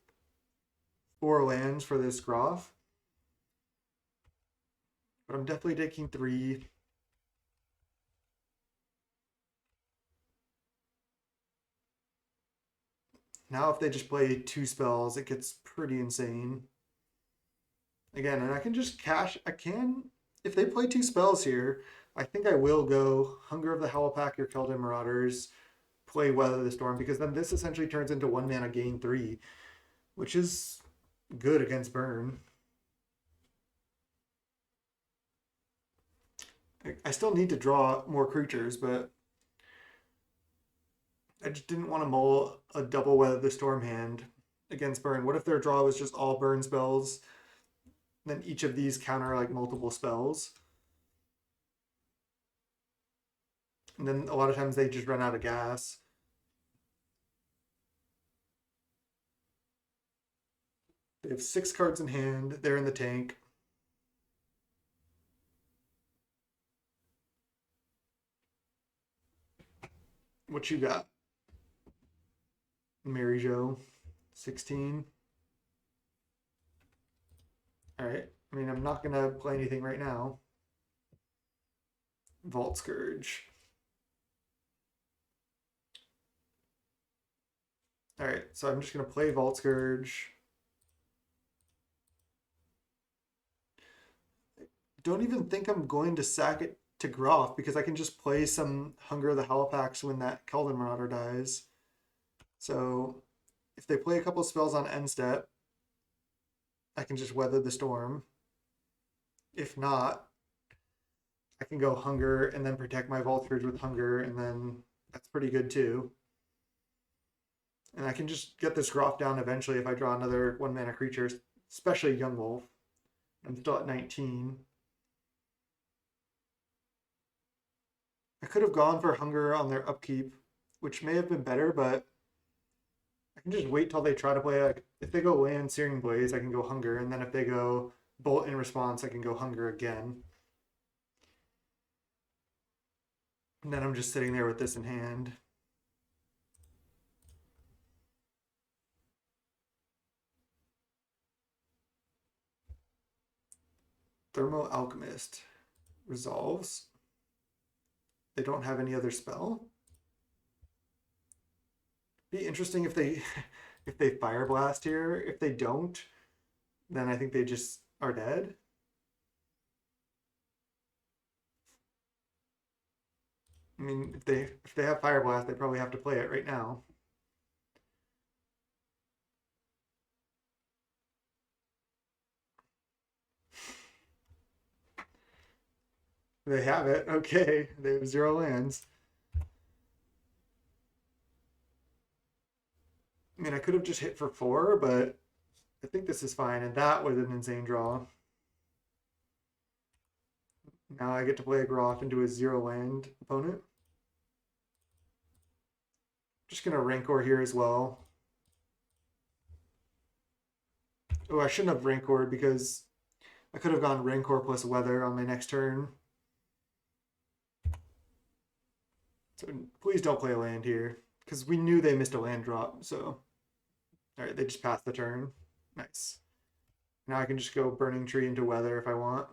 4 lands for this Groff. But I'm definitely taking 3. Now if they just play 2 spells, it gets pretty insane. Again, and I can just cash, if they play 2 spells here, I think I will go Hunger of the Howlpack or Keldon Marauders, play Weather the Storm, because then this essentially turns into 1 mana gain 3, which is good against burn. I still need to draw more creatures, but I just didn't want to mull a double Weather the Storm hand against burn. What if their draw was just all burn spells? Then each of these counter like multiple spells. And then a lot of times they just run out of gas. They have 6 cards in hand. They're in the tank. What you got? Mary Jo, 16. All right. I mean, I'm not going to play anything right now. Vault Scourge. All right. So I'm just going to play Vault Scourge. Don't even think I'm going to sack it to Groff because I can just play some Hunger of the Howlpacks when that Keldon Marauder dies. So if they play a couple spells on end step, I can just Weather the Storm. If not, I can go Hunger and then protect my Vault Scourge with Hunger, and then that's pretty good too. And I can just get this Groff down eventually if I draw another 1 mana creature, especially Young Wolf. I'm still at 19. I could have gone for Hunger on their upkeep, which may have been better, but I can just wait till they try to play, like, if they go land Searing Blaze, I can go Hunger, and then if they go Bolt in response, I can go Hunger again. And then I'm just sitting there with this in hand. Thermo Alchemist resolves. They don't have any other spell. Be interesting if they if they Fire Blast here. If they don't, then I think they just are dead. I mean, if they have Fire Blast, they probably have to play it right now. They have it. Okay, they have 0 lands. I mean, I could have just hit for 4, but I think this is fine. And that was an insane draw. Now I get to play a Groff into a 0 land opponent. Just gonna Rancor here as well. Oh, I shouldn't have Rancor because I could have gone Rancor plus Weather on my next turn. So please don't play a land here because we knew they missed a land drop. So, all right, they just passed the turn. Nice. Now I can just go Burning Tree into Weather if I want.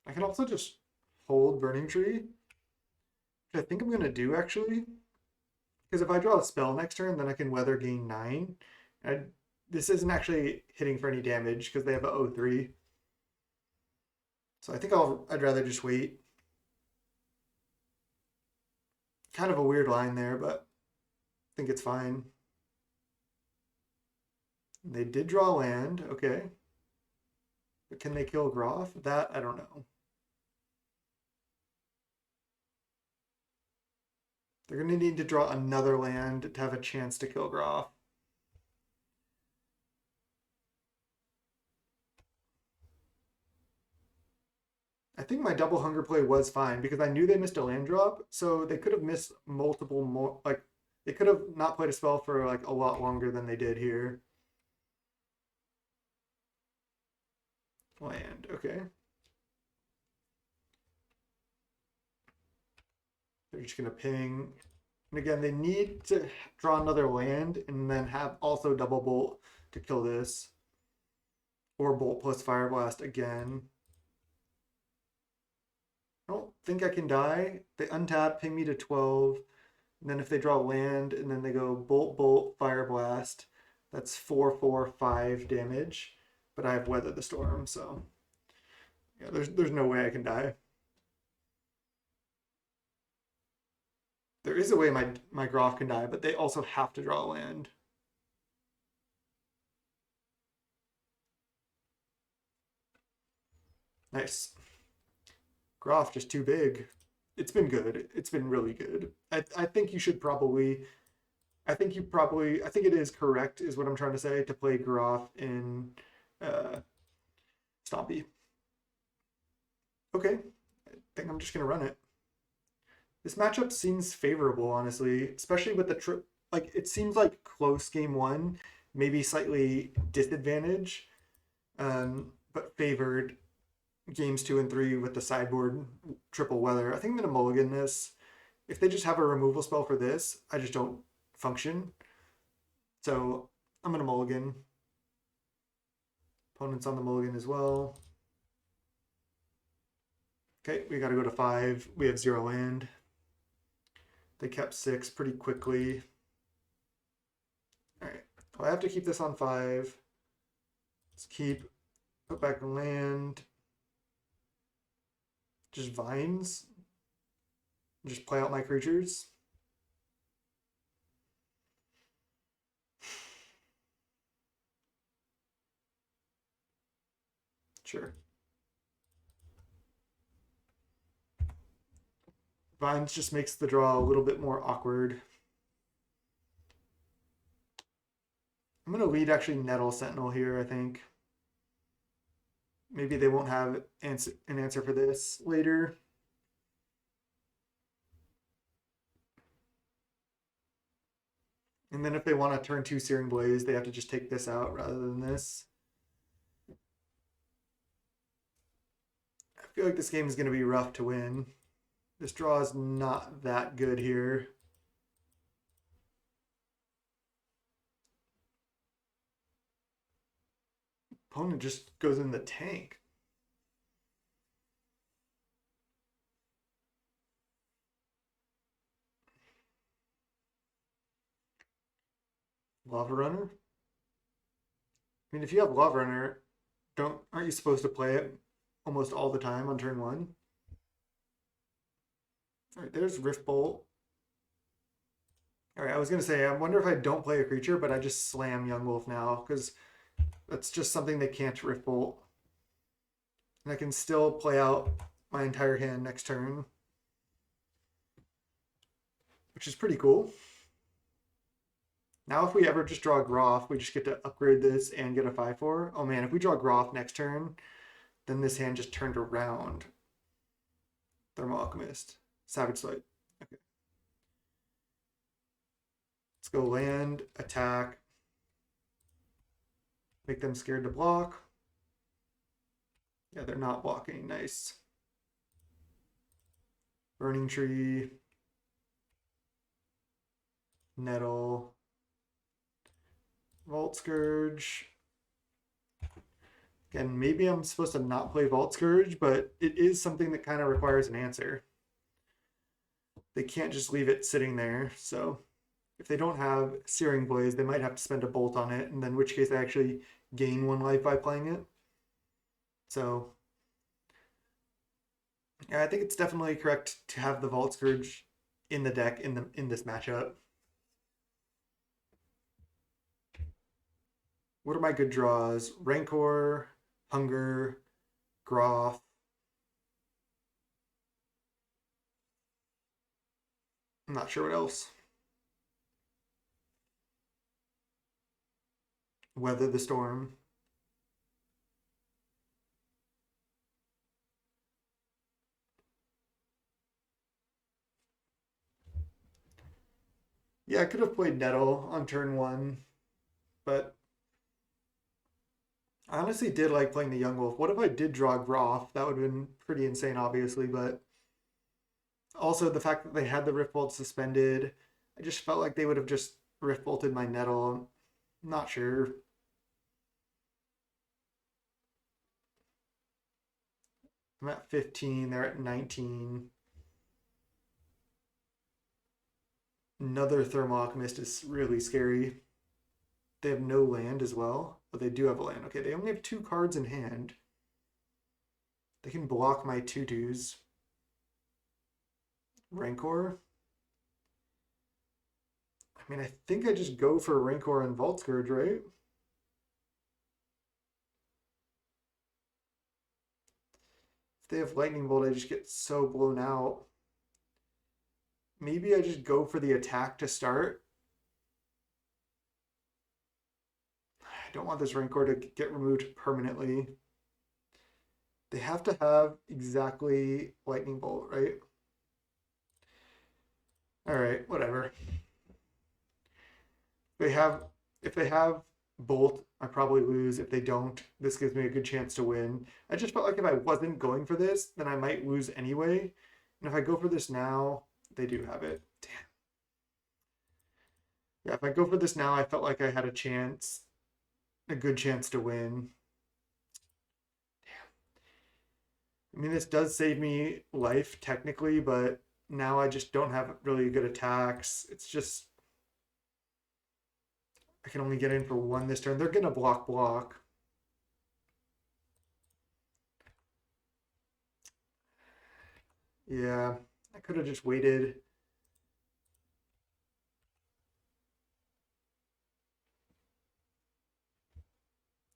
I can also just hold Burning Tree, which I think I'm going to do actually. Because if I draw a spell next turn, then I can Weather gain 9. This isn't actually hitting for any damage because they have a 0-3. So I think I'd rather just wait. Kind of a weird line there, but I think it's fine. They did draw land, okay. But can they kill Groff? That, I don't know. They're going to need to draw another land to have a chance to kill Groff. I think my double hunger play was fine because I knew they missed a land drop, so they could have missed multiple more, like, they could have not played a spell for like a lot longer than they did here. Land, okay. They're just gonna ping. And again, they need to draw another land and then have also double bolt to kill this. Or bolt plus fire blast again. I don't think I can die. They untap, ping me to 12. And then if they draw land and then they go bolt, bolt, fire blast, that's 4/4/5 damage. But I have Weather the Storm, so yeah, there's no way I can die. There is a way my Groff can die, but they also have to draw land. Nice. Groff just too big. It's been good. It's been really good. I think you should probably. I think it is correct, is what I'm trying to say, to play Groff in Stompy. Okay, I think I'm just gonna run it. This matchup seems favorable, honestly, especially with the trip. Like, it seems like close game one, maybe slightly disadvantage, but favored games 2 and 3 with the sideboard triple Weather. I think I'm gonna mulligan this. If they just have a removal spell for this, I just don't function. So I'm gonna mulligan. Opponent's on the mulligan as well. Okay, we gotta go to 5. We have 0 land. They kept 6 pretty quickly. All right, well, I have to keep this on 5. Let's put back land. Just vines. Just play out my creatures. Sure. Vines just makes the draw a little bit more awkward. I'm going to lead actually Nettle Sentinel here, I think. Maybe they won't have an answer for this later. And then if they want to turn 2 Searing Blaze, they have to just take this out rather than this. I feel like this game is going to be rough to win. This draw is not that good here. Opponent just goes in the tank. Lava Runner? I mean, if you have Lava Runner, aren't you supposed to play it almost all the time on turn 1? All right, there's Rift Bolt. All right, I was gonna say, I wonder if I don't play a creature, but I just slam Young Wolf now because that's just something they can't Rift Bolt. And I can still play out my entire hand next turn, which is pretty cool. Now if we ever just draw a Groff, we just get to upgrade this and get a 5/4. Oh man, if we draw Groff next turn, Then this hand just turned around. Thermal Alchemist. Savage Swipe. Okay. Let's go land, attack. Make them scared to block. Yeah, they're not blocking. Nice. Burning Tree. Nettle. Vault Scourge. Again, maybe I'm supposed to not play Vault Scourge, but it is something that kind of requires an answer. They can't just leave it sitting there, so if they don't have Searing Blaze, they might have to spend a bolt on it, and then in which case I actually gain 1 life by playing it. So yeah, I think it's definitely correct to have the Vault Scourge in the deck in this matchup. What are my good draws? Rancor, Hunger, Groff. I'm not sure what else. Weather the Storm. Yeah, I could have played Nettle on turn 1, but I honestly did like playing the Young Wolf. What if I did draw Groff? That would have been pretty insane, obviously, but also the fact that they had the Rift Bolt suspended, I just felt like they would have just Rift Bolted my Nettle. I'm not sure. I'm at 15, they're at 19. Another Thermal Alchemist is really scary. They have no land as well, but they do have a land. Okay, they only have 2 cards in hand. They can block my 2/2s. Rancor. I mean, I think I just go for Rancor and Vault Scourge, right? If they have Lightning Bolt, I just get so blown out. Maybe I just go for the attack to start. I don't want this Rancor to get removed permanently. They have to have exactly Lightning Bolt, right? All right, whatever. If they have Bolt, I probably lose. If they don't, this gives me a good chance to win. I just felt like if I wasn't going for this, then I might lose anyway. And if I go for this now, they do have it. Damn. Yeah, if I go for this now, I felt like I had a good chance to win. Damn. I mean, this does save me life technically, but now I just don't have really good attacks. It's just I can only get in for 1 this turn. They're gonna block. Yeah, I could have just waited.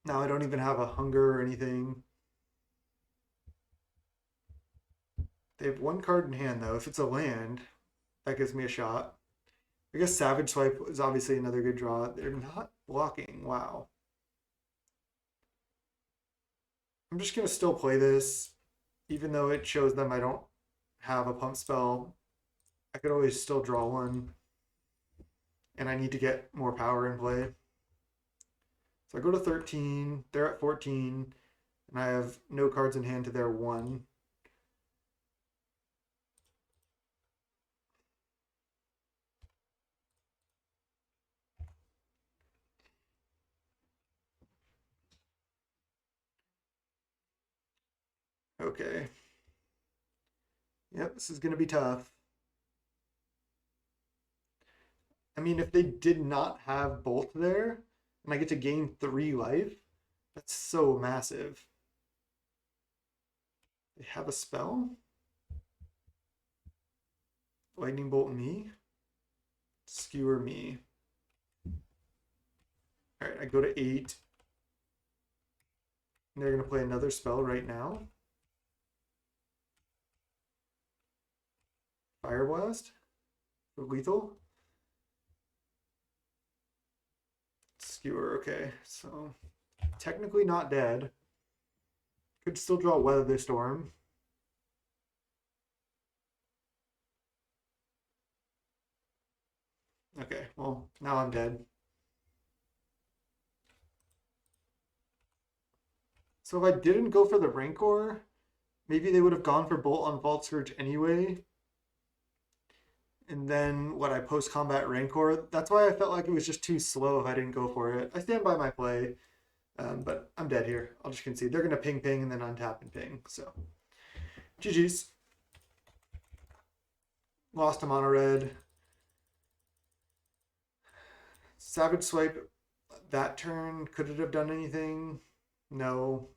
Now I don't even have a hunger or anything. They have 1 card in hand though. If it's a land, that gives me a shot. I guess Savage Swipe is obviously another good draw. They're not blocking. Wow. I'm just gonna still play this, even though it shows them I don't have a pump spell. I could always still draw 1, and I need to get more power in play. So I go to 13, they're at 14, and I have no cards in hand to their 1. Okay. Yep, this is going to be tough. I mean, if they did not have Bolt there, and I get to gain 3 life, that's so massive. They have a spell? Lightning Bolt me? Skewer me. Alright, I go to 8. And they're going to play another spell right now. Fire Blast? For lethal? Skewer, okay. So, technically not dead. Could still draw Weather the Storm. Okay, well, now I'm dead. So if I didn't go for the Rancor, maybe they would have gone for Bolt on Vault Surge anyway. And then what, I post-combat Rancor? That's why I felt like it was just too slow if I didn't go for it. I stand by my play, but I'm dead here. I'll just concede. They're going to ping ping and then untap and ping. So GG's. Lost to mono red. Savage Swipe that turn. Could it have done anything? No.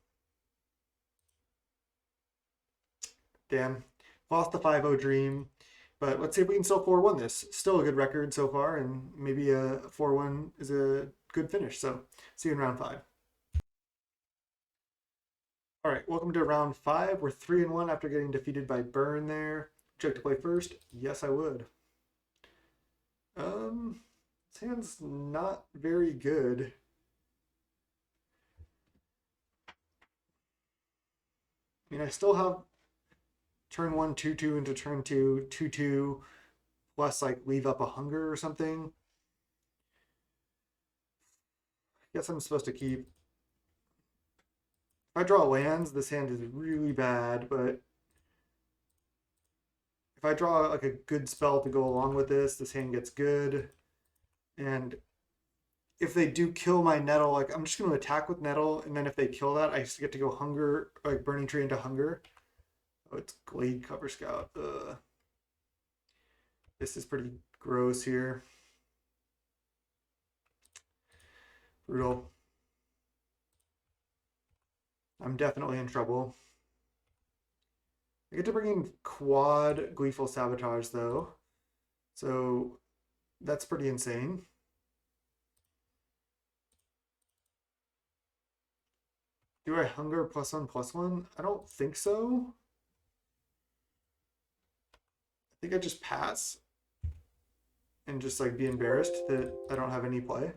Damn. Lost the 5-0 dream. But let's see if we can still 4-1 this. Still a good record so far, and maybe a 4-1 is a good finish. So see you in round 5. All right, welcome to round 5. We're 3-1 after getting defeated by Burn there. Would you like to play first? Yes, I would. This hand's not very good. I mean, I still have turn 1 2/2 into turn 2 2/2 plus like leave up a hunger or something. I guess I'm supposed to keep. If I draw lands, this hand is really bad, but if I draw like a good spell to go along with this hand gets good. And if they do kill my Nettle, like I'm just going to attack with Nettle, and then if they kill that, I just get to go hunger, like Burning Tree into hunger. Oh, it's Glade Cover Scout. This is pretty gross here. Brutal. I'm definitely in trouble. I get to bring in quad Gleeful Sabotage though. So that's pretty insane. Do I hunger +1/+1? I don't think so. I think I just pass and just like be embarrassed that I don't have any play.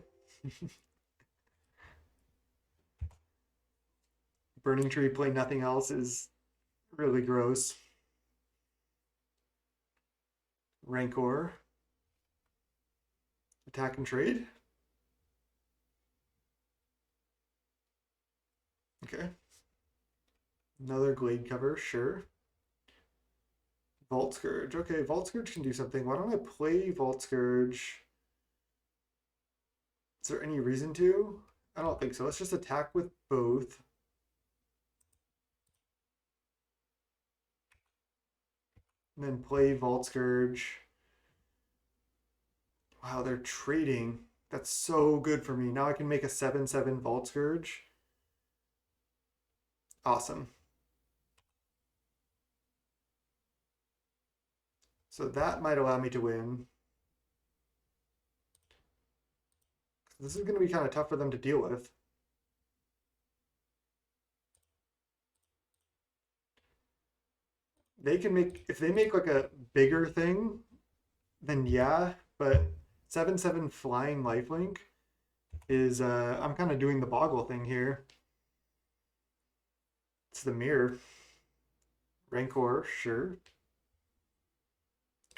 Burning Tree, play nothing else is really gross. Rancor. Attack and trade. Okay. Another Glade Cover, sure. Vault Scourge. Okay, Vault Scourge can do something. Why don't I play Vault Scourge? Is there any reason to? I don't think so. Let's just attack with both. And then play Vault Scourge. Wow, they're trading. That's so good for me. Now I can make a 7/7 Vault Scourge. Awesome. So that might allow me to win. This is going to be kind of tough for them to deal with. They can make, if they make like a bigger thing, then yeah, but 7/7 flying lifelink is, I'm kind of doing the boggle thing here. It's the mirror. Rancor, sure.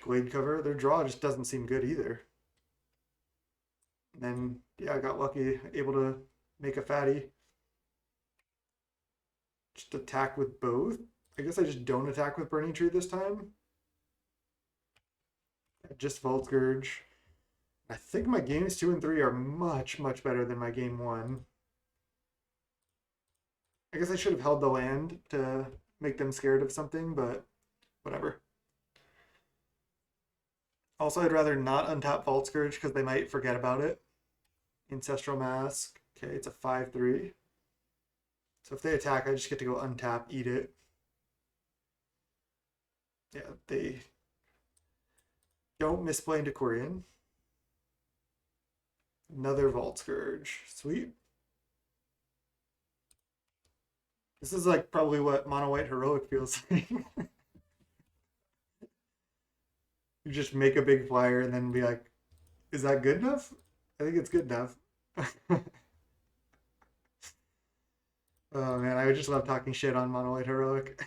Glade Cover, their draw just doesn't seem good either. And then, yeah, I got lucky, able to make a fatty. Just attack with both. I guess I just don't attack with Burning Tree this time. Just Vault Scourge. I think my games 2 and 3 are much, much better than my game 1. I guess I should have held the land to make them scared of something, but whatever. Also, I'd rather not untap Vault Scourge because they might forget about it. Ancestral Mask. Okay, it's a 5/3. So if they attack, I just get to go untap, eat it. Yeah, they don't misplay into Quirion. Another Vault Scourge. Sweet. This is like probably what Mono White Heroic feels like. You just make a big flyer and then be like, is that good enough? I think it's good enough. Oh man, I would just love talking shit on Mono White Heroic.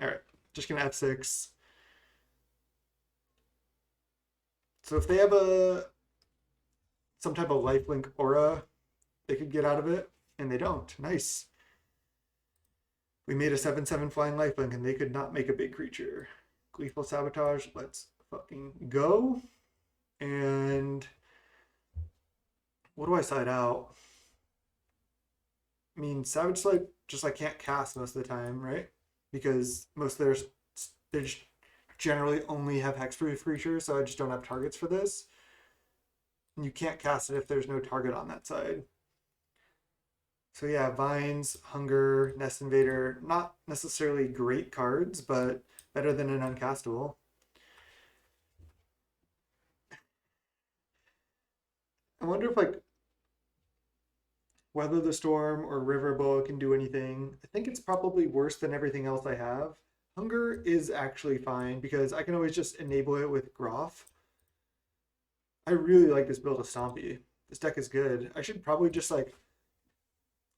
All right, just gonna F6. So if they have a some type of lifelink aura, they could get out of it, and they don't. Nice. We made a 7/7 flying lifelink, and they could not make a big creature. Gleeful Sabotage. Let's fucking go. And what do I side out? I mean, Savage Slide just I can't cast most of the time, right? Because most of their they just generally only have hexproof creatures, so I just don't have targets for this. And you can't cast it if there's no target on that side. So yeah, Vines, Hunger, Nest Invader, not necessarily great cards, but better than an uncastable. I wonder if like Weather the Storm or Riverboa can do anything. I think it's probably worse than everything else I have. Hunger is actually fine because I can always just enable it with Groff. I really like this build of Stompy. This deck is good. I should probably just like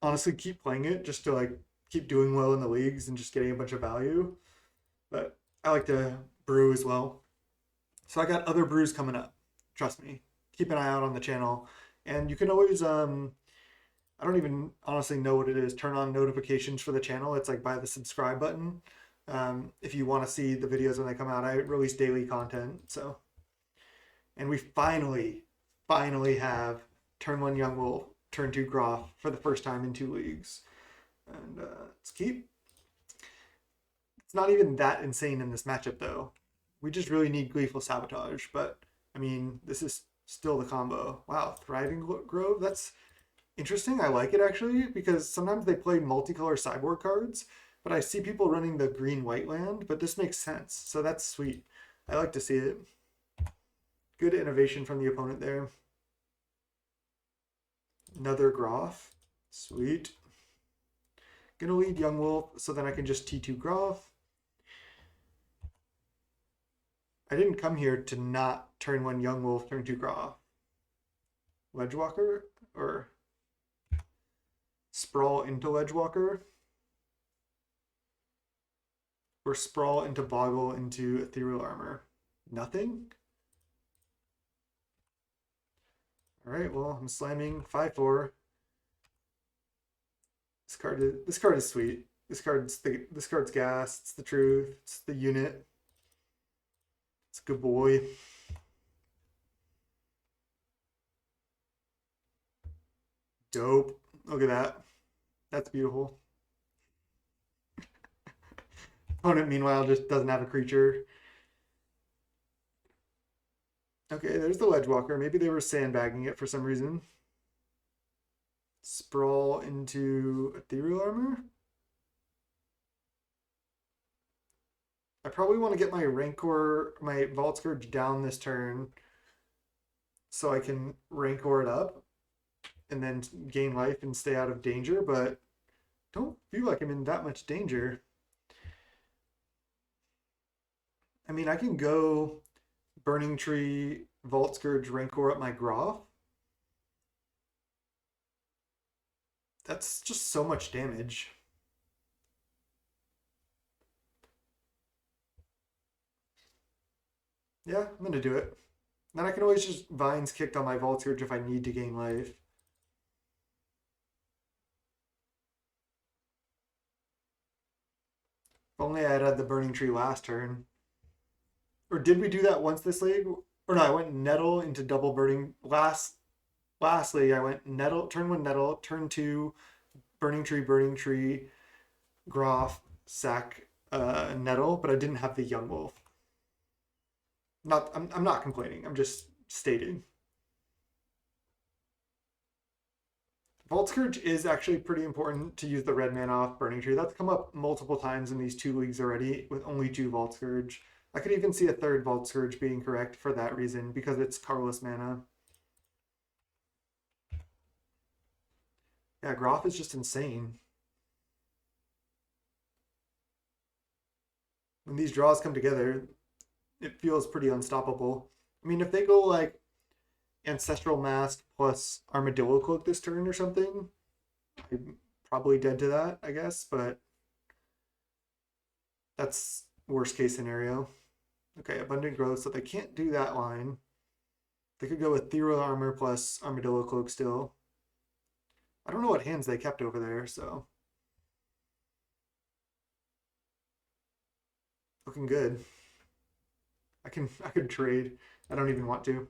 honestly keep playing it just to like keep doing well in the leagues and just getting a bunch of value. But I like to brew as well. So I got other brews coming up. Trust me. Keep an eye out on the channel. And you can always I don't even honestly know what it is. Turn on notifications for the channel. It's like by the subscribe button. If you want to see the videos when they come out, I release daily content. So, and we finally have turn 1 Young Wolf, turn 2 Groff for the first time in 2 leagues. And let's keep. It's not even that insane in this matchup though. We just really need Gleeful Sabotage. But I mean, this is still the combo. Wow, Thriving Grove. That's interesting. I like it actually because sometimes they play multicolor sideboard cards, but I see people running the green white land, but this makes sense. So that's sweet. I like to see it. Good innovation from the opponent there. Another Groff. Sweet. Gonna lead Young Wolf so then I can just T2 Groff. I didn't come here to not turn 1 Young Wolf, turn 2 Groff. Ledgewalker or Sprawl into Ledgewalker, or Sprawl into Boggle into Ethereal Armor. Nothing? Alright, well, I'm slamming 5/4. This card is sweet. This card's gas, it's the truth, it's the unit. It's a good boy. Dope. Look at that. That's beautiful. Opponent, meanwhile, just doesn't have a creature. Okay, there's the Ledgewalker. Maybe they were sandbagging it for some reason. Sprawl into Ethereal Armor. I probably want to get my Rancor, my Vault Scourge down this turn so I can Rancor it up and then gain life and stay out of danger, but don't feel like I'm in that much danger. I mean, I can go Burning Tree, Vault Scourge, Rancor up my Groff. That's just so much damage. Yeah, I'm gonna do it. Then I can always just Vines kicked on my Vault Scourge if I need to gain life. If only I had the Burning Tree last turn. Or did we do that once this league? Or no, I went Nettle into double burning. Lastly, I went Nettle, turn 1 Nettle, turn 2 Burning Tree, Groff, sack Nettle, but I didn't have the Young Wolf. I'm not complaining. I'm just stating. Vault Scourge is actually pretty important to use the red mana off Burning Tree. That's come up multiple times in these 2 leagues already with only 2 Vault Scourge. I could even see a 3rd Vault Scourge being correct for that reason because it's colorless mana. Yeah, Groff is just insane. When these draws come together, it feels pretty unstoppable. I mean, if they go like Ancestral Mask plus Armadillo Cloak this turn or something. I'm probably dead to that, I guess, but that's worst case scenario. Okay, Abundant Growth, so they can't do that line. They could go with Ethereal Armor plus Armadillo Cloak still. I don't know what hands they kept over there, so looking good. I could trade. I don't even want to.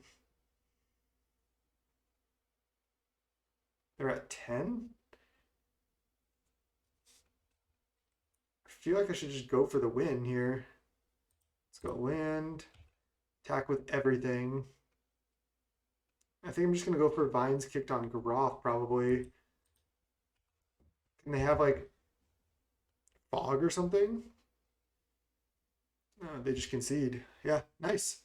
They're at 10? I feel like I should just go for the win here. Let's go land. Attack with everything. I think I'm just going to go for Vines kicked on Groff, probably. Can they have, like, Fog or something? They just concede. Yeah, nice.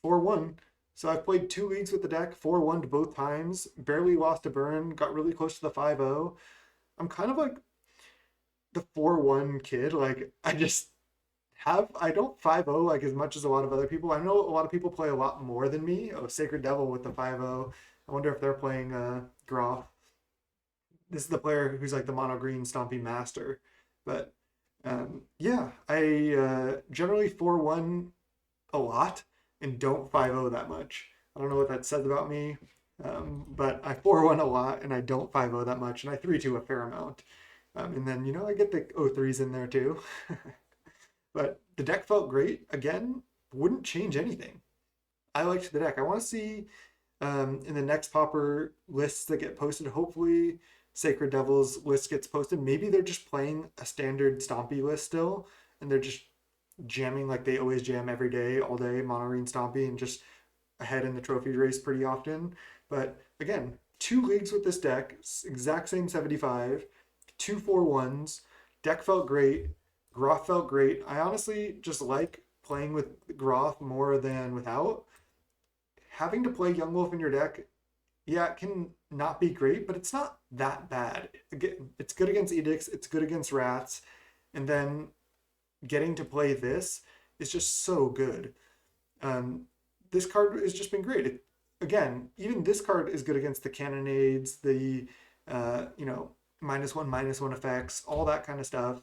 4-1. So I've played 2 leagues with the deck, 4-1 both times. Barely lost a burn, got really close to the 5-0. I'm kind of like the 4-1 kid. Like, I don't 5-0 like as much as a lot of other people. I know a lot of people play a lot more than me. Oh, Sacred Devil with the 5-0. I wonder if they're playing Groff. This is the player who's like the mono green Stompy master. But yeah, I generally 4-1 a lot and don't 5-0 that much. I don't know what that says about me, but I 4-1 a lot and I don't 5-0 that much, and I 3-2 a fair amount. And then, I get the 0-3s in there too. But the deck felt great. Again, wouldn't change anything. I liked the deck. I want to see in the next Pauper lists that get posted, hopefully Sacred Devils list gets posted. Maybe they're just playing a standard Stompy list still, and they're just jamming like they always jam every day, all day, mono green Stompy, and just ahead in the trophy race pretty often. But again, 2 leagues with this deck, exact same 75, 2-4-1s. Deck felt great. Groff felt great. I honestly just like playing with Groff more than without. Having to play Young Wolf in your deck, yeah, it can not be great, but it's not that bad. It's good against Edicts, it's good against Rats, and then getting to play this is just so good. Um, this card has just been great. Again, even this card is good against the Cannonades, the -1/-1 effects, all that kind of stuff.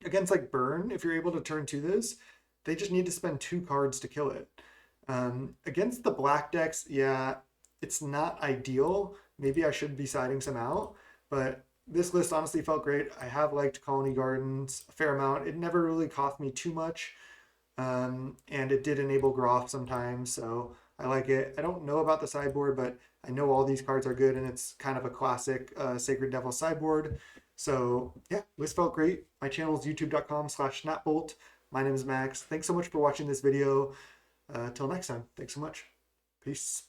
Against like Burn, if you're able to turn to this, they just need to spend 2 cards to kill it. Against the black decks, yeah, it's not ideal. Maybe I should be siding some out, but this list honestly felt great. I have liked Colony Gardens a fair amount. It never really cost me too much, and it did enable Groff sometimes, so I like it. I don't know about the sideboard, but I know all these cards are good, and it's kind of a classic Sacred Devil sideboard. So yeah, this felt great. My channel is youtube.com/snapbolt. My name is Max. Thanks so much for watching this video. Till next time, thanks so much. Peace.